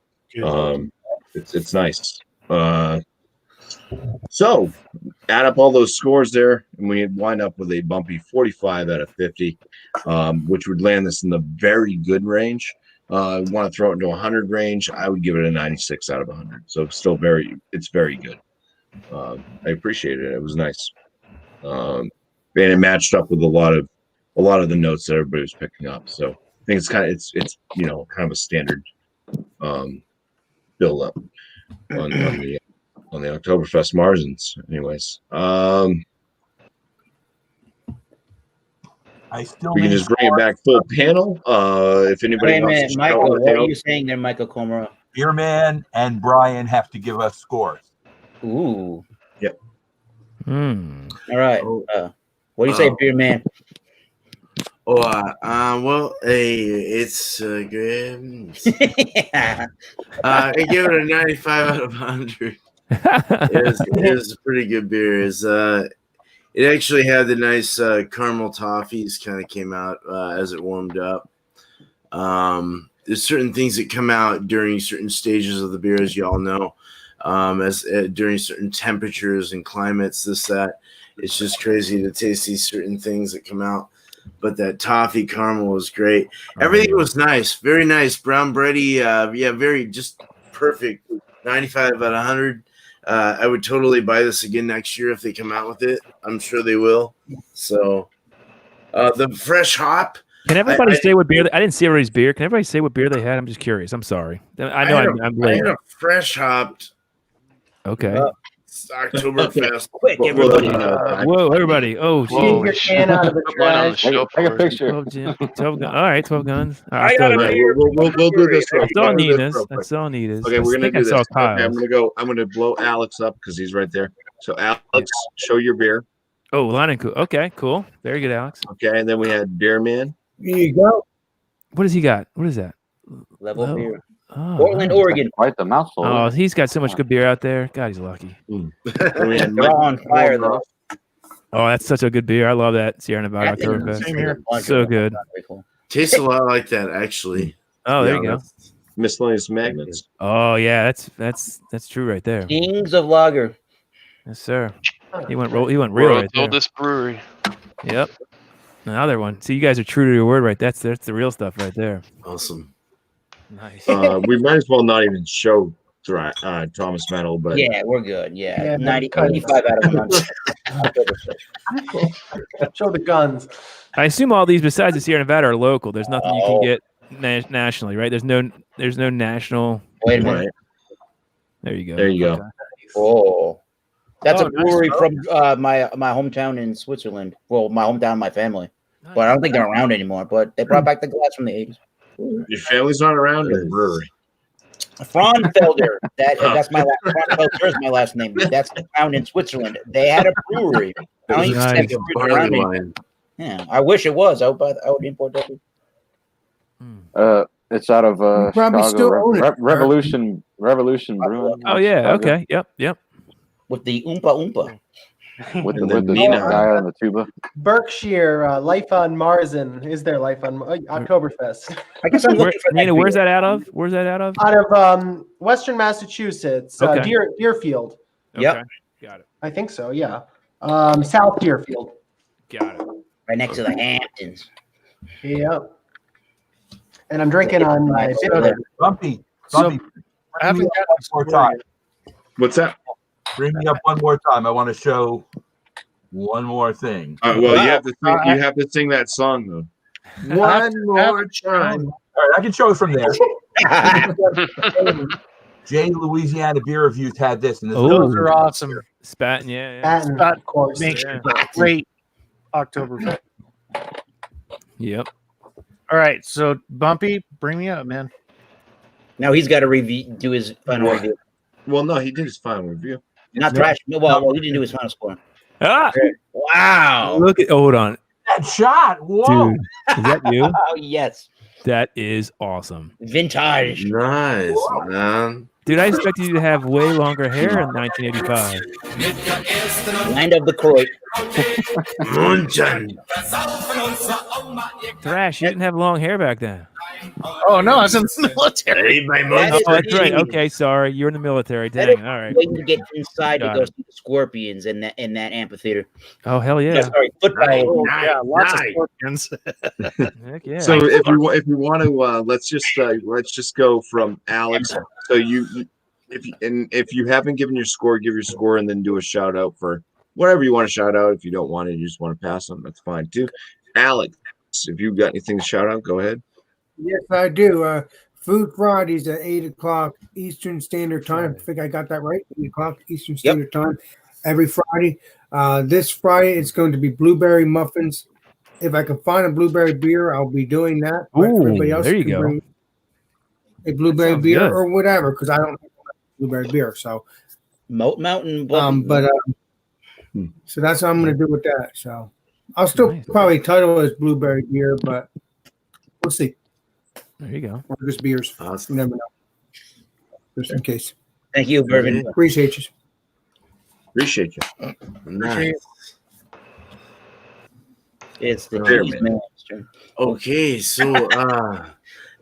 It's nice. So add up all those scores there, and we wind up with a BuMpY 45 out of 50, which would land this in the very good range. Want to throw it into 100 range, I would give it a 96 out of 100. So it's still it's very good. I appreciate it. It was nice, and it matched up with a lot of the notes that everybody was picking up. So I think it's kind of a standard build up on the Oktoberfest Marzens. Anyways, we can just bring it back full panel. If anybody Wait a wants minute, to Michael, what are you saying there, Michael Komaroff? Beerman and Brian have to give us scores. Ooh. Yep. All right. What do you say, Beer Man? Well, hey, it's good. I give it a 95 out of 100. It was a pretty good beer. It actually had the nice caramel toffees kind of came out as it warmed up. There's certain things that come out during certain stages of the beer, as you all know, during certain temperatures and climates, that. It's just crazy to taste these certain things that come out. But that toffee caramel was great. Everything was nice, very nice. Brown bready, very just perfect. 95 out of 100. I would totally buy this again next year if they come out with it. I'm sure they will. So the fresh hop. Can everybody say what beer? I didn't see everybody's beer. Can everybody say what beer they had? I'm just curious. I'm sorry. I know I'm late. I had a fresh hopped. Okay. Oktoberfest. Quick, everybody. Whoa, everybody. Oh, Get your can out of the trash. I got a picture. 12 all right, 12 guns. All right, I got We'll do this. That's all I need is. That's all I need is. Okay, we're gonna do this. Okay, Kyle. I'm gonna blow Alex up because he's right there. So Alex, show your beer. Oh, Leinenkugel. Okay, cool. Very good, Alex. Okay, and then we had Beer Man. Here you go. What has he got? What is that? Level Oh. beer. Oh, Portland, nice. Oregon. Quite the mouthful. Oh, he's got so much good beer out there. God, he's lucky. Then we had They're all on fire though. Oh, that's such a good beer. I love that Sierra Nevada That thing Oktoberfest. Same here. So good. Tastes a lot like that, actually. Oh, there you go. Miscellaneous Magnets. Oh yeah, that's true right there. Kings of Lager. Yes, sir. He went real right World's there. oldest brewery. Yep. Another one. See, you guys are true to your word, right? That's the real stuff right there. Awesome. Nice. We might as well not even show Thomas Metal, but Yeah, we're good. Yeah, Yeah, 95 out of 100. Show the guns. I assume all these besides the Sierra Nevada are local. There's nothing you can get nationally, right? There's no national. Wait a minute. right. There you go. There you go. Okay. Oh, that's Oh, a brewery nice. from my hometown in Switzerland. Well, my hometown, my family. But I don't think they're around anymore. But they brought back the glass from the 80s. Your family's not around in the brewery. Fraunfelder. That's my last. Fraunfelder is my last name. That's the town in Switzerland. They had a brewery. I don't even think Nice. it's around anymore. Yeah, I wish it was. I would import that. It's out of You probably Chicago. still own it. Revolution Brewing. Oh yeah. Okay. Yep. With the Oompa. With And the then Nina. guy on the tuba. Berkshire, Life on Marzen. Is there Life on I Oktoberfest? guess I'm looking for that. Nina, where's beer. that out of? Where's that out of? Out of Western Massachusetts, Okay. Deerfield. Yep. Okay. Got it. I think so, yeah. South Deerfield. Got it. Right next to the Hamptons. Yep. And I'm drinking on my BuMpy. So, BuMpy. I haven't got One more time. What's that? Bring me up one more time. I want to show one more thing. Well, you have to sing that song though. One more time. All right, I can show it from there. Jay Louisiana Beer Reviews had this, and this Those are awesome. Spaten, yeah. Patton, Scott, of course. Makes Yeah. great Oktoberfest. Yep. All right, so BuMpy, bring me up, man. Now he's got to do his final review. Well, no, he did his final review. Not Thrash. No, well, he didn't do his final score. Ah, Wow. look at. Hold on, that shot. Whoa. dude. Is that you? Oh, yes. That is awesome, Vintage. Nice, man. dude. I expected you to have way longer hair in 1985. Land of the Croat. Munchan. Thrash, you didn't have long hair back then. Oh, no, I was in the military. Hey, my That Munchan. is Oh, that's right. cheating. Okay, sorry. You're in the military. That Dang. is All right. waiting to get inside Got to go it. see the Scorpions in that amphitheater. Oh hell Yeah. yeah. Sorry, football. Nice. Oh, yeah, lots Nice. of scorpions. Heck yeah. So if you want to, let's just go from Alex. So if you haven't given your score, give your score and then do a shout out for whatever you want to shout out. If you don't want it, you just want to pass on, that's fine too. Alex, if you've got anything to shout out, go ahead. Yes, I do. Food Fridays at 8 o'clock Eastern Standard Time. I think I got that right. 8 o'clock Eastern Standard Time every Friday. This Friday, it's going to be blueberry muffins. If I can find a blueberry beer, I'll be doing that. But Ooh, everybody else there you can go. bring a blueberry sounds beer good. or whatever, because I don't have blueberry beer. So, Mountain. so that's what I'm going to do with that. So, I'll still Nice. probably title it as blueberry beer, but we'll see. There you go. Or just beers. Awesome. You never know. Just in case. Thank you, Bervin. Appreciate you. Appreciate you. Nice. It's the There, cheese man. master. Okay, so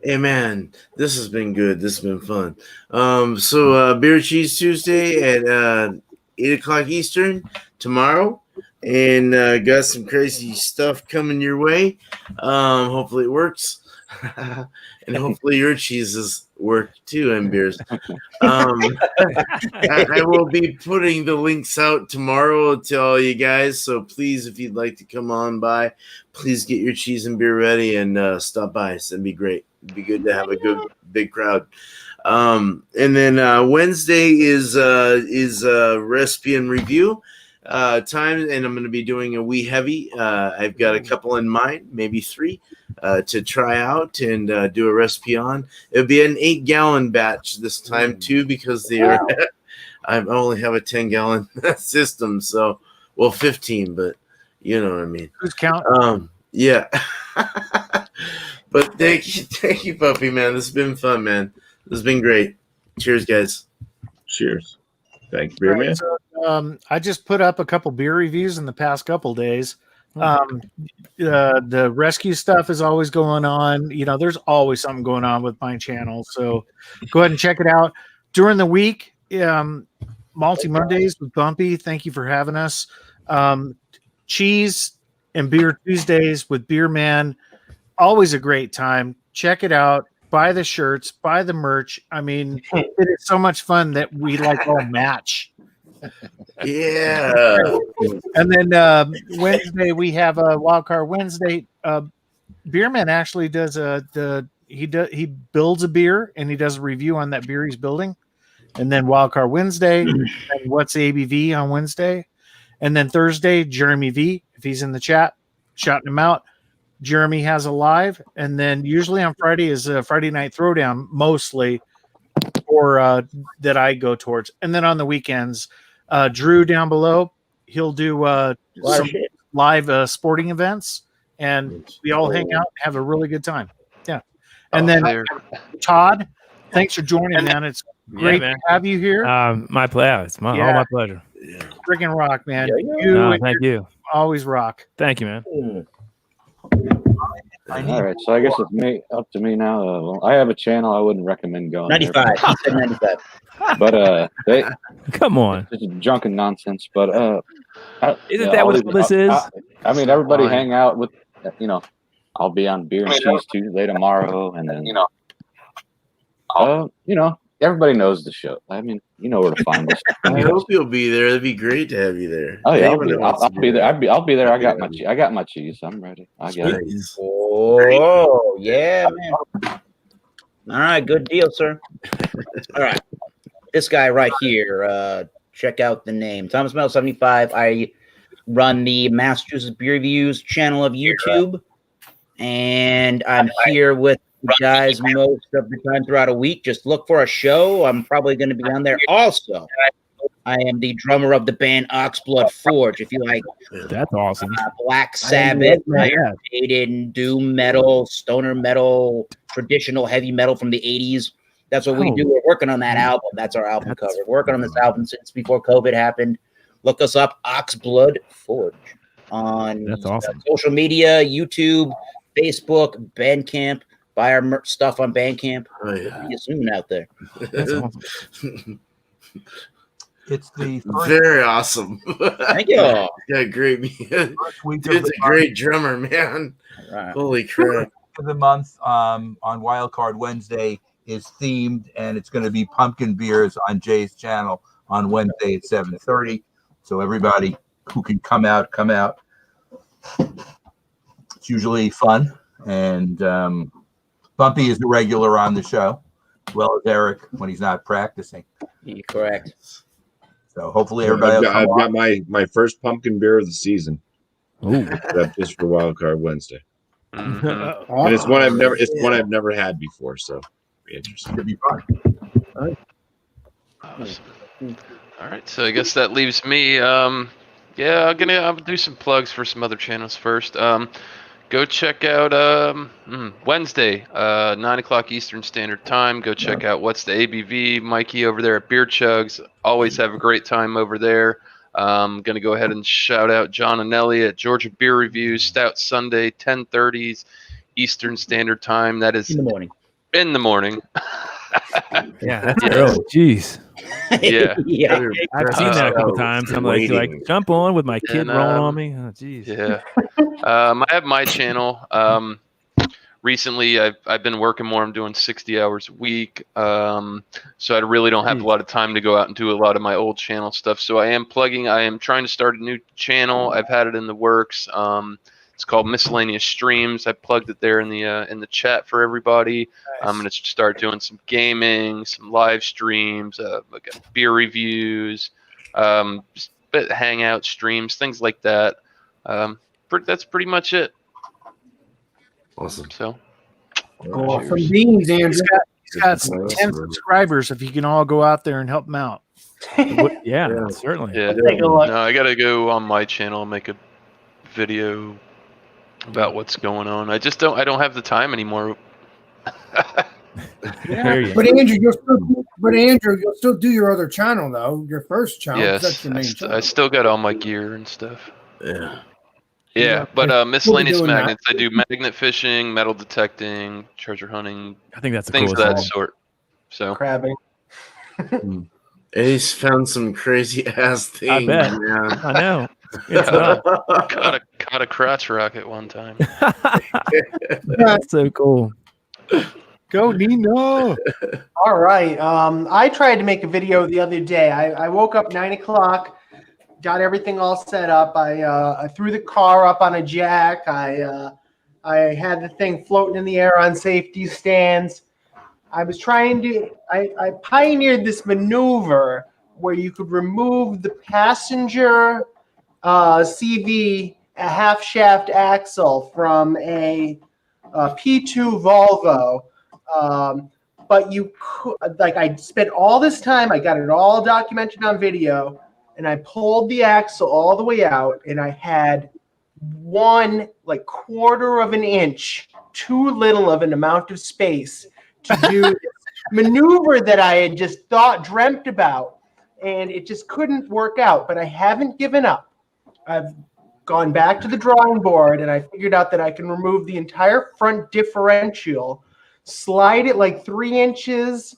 hey man, this has been good. This has been fun. So Beer Cheese Tuesday at 8 o'clock Eastern tomorrow. And got some crazy stuff coming your way. Hopefully it works. And hopefully your cheeses work too and beers. I will be putting the links out tomorrow to all you guys. So please, if you'd like to come on by, please get your cheese and beer ready and stop by. It'd be great. It'd be good to have a good big crowd. And then Wednesday is recipe and review time, and I'm going to be doing a wee heavy. I've got a couple in mind, maybe 3, to try out and do a recipe on. It'll be an 8-gallon batch this time too, because I only have a 10-gallon system, so 15, but You know what I mean? Who's counting? Yeah. But thank you, BuMpy, man. This has been fun, man. This has been great. Cheers, guys. Cheers. Thanks, Beer Man. So, I just put up a couple beer reviews in the past couple days. The rescue stuff is always going on. You know, there's always something going on with my channel. So go ahead and check it out. During the week, Malty Mondays with BuMpy. Thank you for having us. Cheese and Beer Tuesdays with Beer Man. Always a great time. Check it out. Buy the shirts. Buy the merch. I mean, it is so much fun that we like all match. Yeah. And then Wednesday we have a Wildcard Wednesday. Beerman actually does he builds a beer and he does a review on that beer he's building. And then Wildcard Wednesday and what's the ABV on Wednesday. And then Thursday, Jeremy V, if he's in the chat, shouting him out. Jeremy has a live, and then usually on Friday is a Friday Night Throwdown, mostly, or that I go towards. And then on the weekends, Drew down below, he'll do some live sporting events, and we all hang out and have a really good time. Yeah. And then Todd, thanks for joining, man. It's great to have you here. My pleasure. It's all my pleasure. Freaking rock, man. Thank you. Always rock. Thank you, man. All right, so I guess it's up to me now. I have a channel. I wouldn't recommend going 95. there. He said 95. But they come on, it's junk and nonsense. But isn't that what this is? I mean, everybody hang out with, I'll be on Beer and Cheese Tuesday tomorrow, and then everybody knows the show. I mean, you know where to find us. I hope you'll be there. It'd be great to have you there. Oh yeah, I'll be there. I'll be there. I got my cheese. I'm ready. I got it. Oh yeah, man. All right, good deal, sir. All right, this guy right here. Check out the name, Thomas Mel 75. I run the Massachusetts Beer Reviews channel of YouTube, and I'm here with you guys most of the time throughout a week. Just look for a show. I'm probably going to be on there also. I am the drummer of the band Oxblood Forge. If you like, that's awesome. Black Sabbath, Iron Maiden, doom metal, stoner metal, traditional heavy metal from the 80s. That's what we do. We're working on that album. That's our album cover. We're working on this album since before COVID happened. Look us up, Oxblood Forge, on social media, YouTube, Facebook, Bandcamp. Buy our stuff on Bandcamp. Oh, yeah. See you soon out there. That's awesome. It's the very awesome. Thank you. Yeah, great. Dude's a great drummer, man. Right. Holy crap. For the month on Wildcard Wednesday is themed, and it's going to be pumpkin beers on Jay's channel on Wednesday at 7:30. So everybody who can come out. It's usually fun, and BuMpy is the regular on the show, as well as Eric when he's not practicing. You're correct. So hopefully everybody. I've got my first pumpkin beer of the season. Ooh, just for Wildcard Wednesday. Mm-hmm. And it's one I've never had before, so be interesting. It'll be fun. Awesome. All right, so I guess that leaves me. I'll do some plugs for some other channels first. Go check out Wednesday, 9:00 Eastern Standard Time. Go check out What's the ABV, Mikey over there at Beer Chugs. Always have a great time over there. I'm going to go ahead and shout out John and Nelly at Georgia Beer Reviews, Stout Sunday, 10:30 Eastern Standard Time. That is in the morning. Yeah, that's early. Jeez. Yeah. Yeah. I've seen that a couple times. I'm like, jump on with my kid rolling on me. Oh, jeez. Yeah. I have my channel. Recently, I've been working more. I'm doing 60 hours a week. So I really don't have a lot of time to go out and do a lot of my old channel stuff. So I am trying to start a new channel. I've had it in the works. It's called Miscellaneous Streams. I plugged it there in the chat for everybody. Nice. I'm going to start doing some gaming, some live streams, beer reviews, hangout streams, things like that. That's pretty much it. Awesome. So, from beans, Andrew. He's got 10 subscribers. If you can all go out there and help him out. Yeah, certainly. Yeah. No, I got to go on my channel and make a video about what's going on. I don't have the time anymore. But Andrew, you'll still do your other channel though. Your first channel. 'Cause that's Yes, your main channel. I still got all my gear and stuff. Yeah. Yeah, but miscellaneous doing that. magnets. I do magnet fishing, metal detecting, treasure hunting, I think that's the things of coolest that thing. sort. So Crabbing. Ace found some crazy ass things. I bet. Man. I know. It's not. caught a crotch rocket one time. That's so cool. Go Nino. All right. I tried to make a video the other day. I woke up 9 o'clock, got everything all set up. I threw the car up on a jack. I had the thing floating in the air on safety stands. I pioneered this maneuver where you could remove the passenger CV, a half shaft axle from a P2 Volvo. But you could, I spent all this time, I got it all documented on video, and I pulled the axle all the way out, and I had one quarter of an inch too little of an amount of space to do this maneuver that I had just dreamt about, and it just couldn't work out. But I haven't given up. I've gone back to the drawing board, and I figured out that I can remove the entire front differential, slide it 3 inches,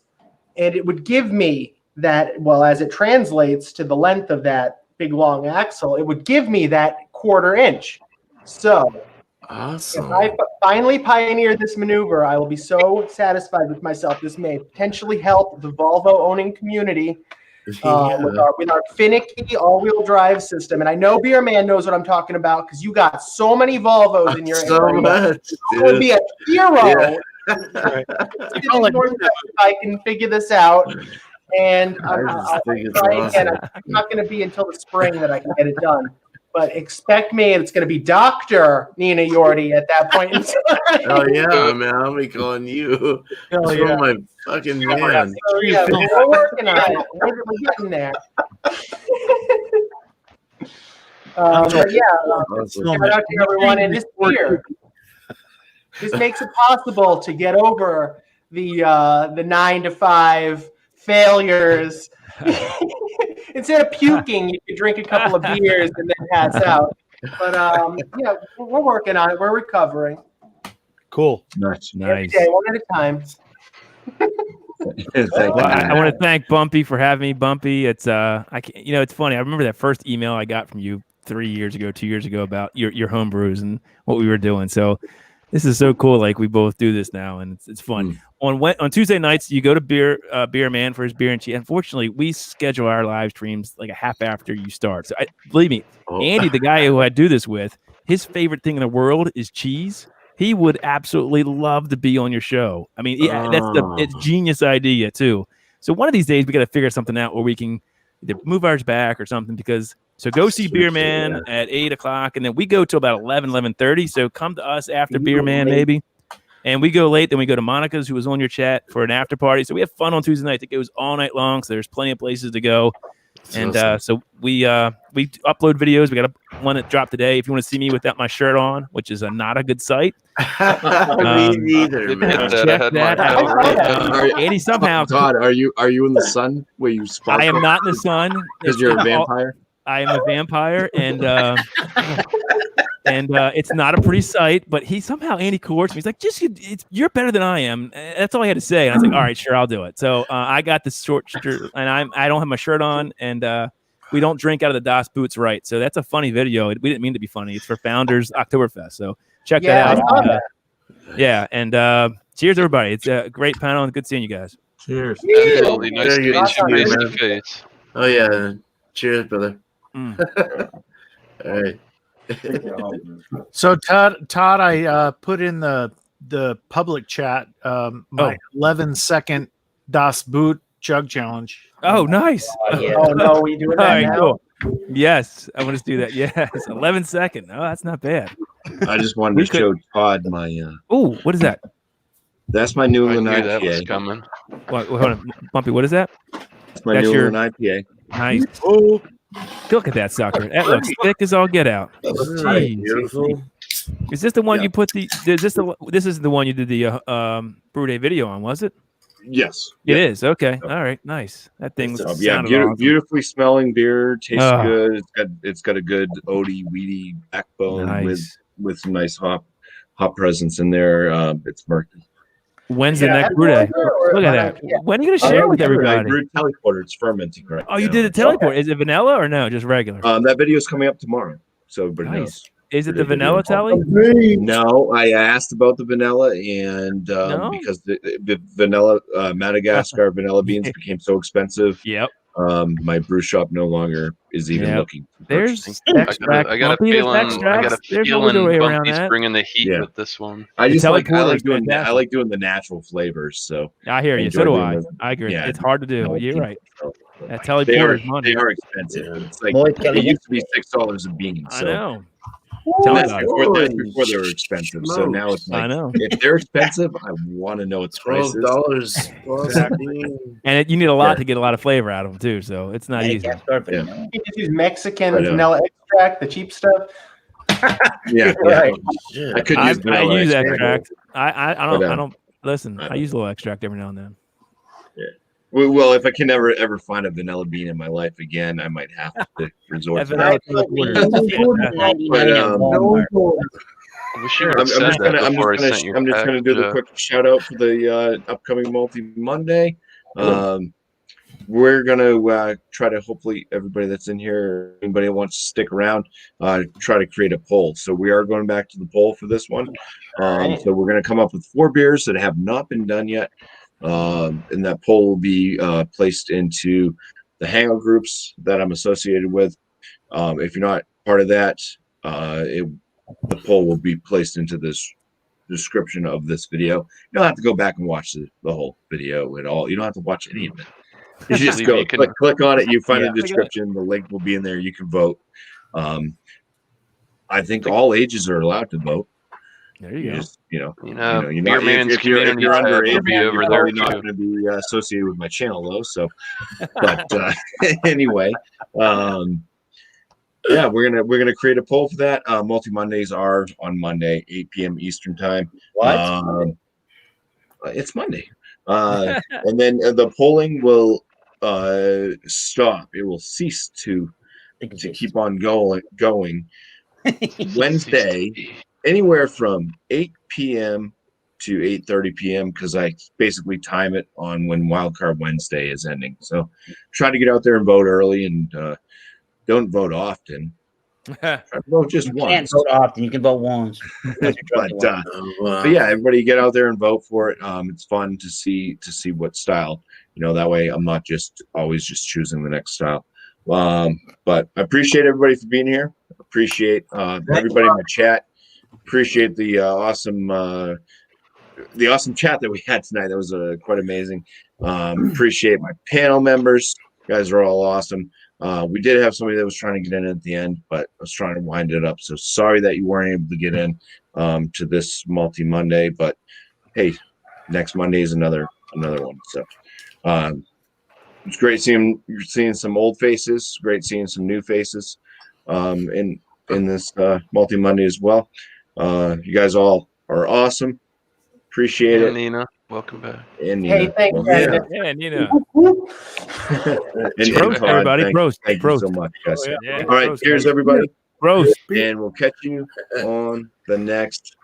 and it would give me that, well, as it translates to the length of that big long axle, it would give me that quarter inch. So Awesome. if I finally pioneer this maneuver, I will be so satisfied with myself. This may potentially help the Volvo owning community with our finicky all-wheel drive system. And I know Beer Man knows what I'm talking about because you got so many Volvos in your area. Much, I would be a hero. Yeah. If I can figure this out. And I'll try again. It's not going to be until the spring that I can get it done. But expect me, it's going to be Dr. Nina Yordi at that point in time. Oh, yeah, man. I'll be calling you. Hell Oh, yeah. my fucking man. So, yeah, we're working on it. We're getting there. But yeah, shout out to everyone. And this year, this makes it possible to get over the 9 to 5 failures. Instead of puking, you could drink a couple of beers and then pass out. But yeah, we're working on it. We're recovering. Cool. Nice. Every day, one at a time. I want to thank BuMpY for having me. BuMpY, it's it's funny. I remember that first email I got from you 2 years ago about your home brews and what we were doing. So this is so cool. We both do this now, and it's fun. On Tuesday nights, you go to Beer Man for his beer and cheese. Unfortunately, we schedule our live streams a half after you start. So believe me, Andy, the guy who I do this with, his favorite thing in the world is cheese. He would absolutely love to be on your show. I mean, it's genius idea too. So one of these days we got to figure something out where we can either move ours back or something. So go see Beer Man at 8 o'clock, and then we go till about 11:30. So come to us after Beer Man maybe. And we go late, then we go to Monica's, who was on your chat, for an after party. So we have fun on Tuesday night. It goes all night long, so there's plenty of places to go. And so we upload videos. We got one that dropped today. If you want to see me without my shirt on, which is not a good sight. Me neither, man. Check that out. Andy, somehow. Todd, are you in the sun where you sparkle? I am not in the sun. Because you're a vampire? I am a vampire, and it's not a pretty sight. But Andy coerced me. He's like, you're better than I am. That's all I had to say. And I was like, all right, sure, I'll do it. So I got this short shirt, and I don't have my shirt on, and we don't drink out of the Das Boots, right? So that's a funny video. We didn't mean to be funny. It's for Founders Oktoberfest. So check that out. And cheers, everybody. It's a great panel, and good seeing you guys. Cheers. Absolutely. Nice to meet you face to face. Oh, yeah. Cheers, brother. All right. So Todd, I put in the public chat my 11-second Das Boot chug challenge. Oh, nice. Oh no, we doing that now? Cool. Yes, I want to do that. Yes, 11 second. Oh, that's not bad. I just wanted to show Todd my. Oh, what is that? That's my New England I knew that was IPA. coming. Hold on, BuMpY. What is that? That's my New England IPA. Nice. Oh. Look at that sucker. That looks thick as all get out. Jeez. Beautiful. Is this the one Yeah. you put the? This is the one you did the Brew Day video on, was it? Yes. It is. Okay. All right. Nice. That thing was Yeah, awesome. beautifully smelling beer. Tastes Ah. good. It's got a good oaty, weedy backbone Nice. with some nice hop presence in there. It's murky. When's the Yeah, next Brew Day? Look at that. Yeah. When are you going to share with I everybody? brewed teleporter. It's fermenting right Oh, you now. did a teleport. Is it vanilla or no? Just regular? That video is coming up tomorrow, so everybody Nice. knows. Is it the Pretty vanilla video. telly? No, I asked about the vanilla, and No? because the vanilla Madagascar vanilla beans became so expensive, Yep. my brew shop no longer is even Yep. looking. to There's purchase. extract. I got a BuMpY, there's feeling. I got extracts. a There's no other feeling way around BuMpY-'s that. bringing the heat Yeah. with this one. I The just like teleporter is doing I fantastic. like doing the natural flavors. So I hear you. enjoy So do doing I. those. I agree. Yeah. It's hard to do. You're right. That teleporter They are is money. expensive. It's like Boy, it Kelly, used to be $6 a bean. I So know. Tell me that's about it. before they were expensive. So now it's I like know. if they're expensive, I want to know what the price is. $12 plus. And you need a lot Yeah. to get a lot of flavor out of them too. So it's not easy. Yeah. You just use Mexican I know. vanilla extract, the cheap stuff. Yeah, Right. I could use I vanilla use extract. extract. I don't. But, I don't listen. I use a little extract every now and then. Well, if I can ever find a vanilla bean in my life again, I might have to resort to that. Vanilla quarter. But, I wish you would I'm have said just that gonna before I sent your do the package. quick shout out for the upcoming Malty Monday. We're gonna try to hopefully everybody that's in here, anybody that wants to stick around, try to create a poll. So we are going back to the poll for this one. So we're gonna come up with 4 beers that have not been done yet, and that poll will be placed into the hangout groups that I'm associated with. If you're not part of that, the poll will be placed into this description of this video. You don't have to go back and watch the whole video at all. You don't have to watch any of it. You just believe go you can- click on it. You find Yeah. the description. The link will be in there. You can vote. I think all ages are allowed to vote. There you go. Just, Beer not- Man's if you're community tab underage, will be you're over there probably not too. going to be associated with my channel though. So, but anyway, yeah, we're gonna create a poll for that. Multi Mondays are on Monday, 8 p.m. Eastern time. What? It's Monday, and then the polling will stop. It will cease to keep on going Wednesday, anywhere from 8 p.m. to 8:30 p.m. because I basically time it on when Wildcard Wednesday is ending. So try to get out there and vote early, and don't vote often. Try to vote just You once. can't vote often. You can vote once. But yeah, everybody get out there and vote for it. It's fun to see what style. That way I'm not just always just choosing the next style. But I appreciate everybody for being here. Appreciate everybody in the chat. Appreciate the awesome chat that we had tonight. That was quite amazing. Appreciate my panel members. You guys are all awesome. We did have somebody that was trying to get in at the end, but I was trying to wind it up. So sorry that you weren't able to get in to this Multi Monday. But hey, next Monday is another one. So it's great seeing some old faces. Great seeing some new faces in this Multi Monday as well. You guys all are awesome. Appreciate it. Nina, welcome back. And Nina, Hey, thanks, welcome guys. back. Yeah, Nina. And Prost, Todd, everybody. thank Prost. you Prost. so much, guys. Yeah, All right, prost, cheers, guys. everybody. Gross. And we'll catch you on the next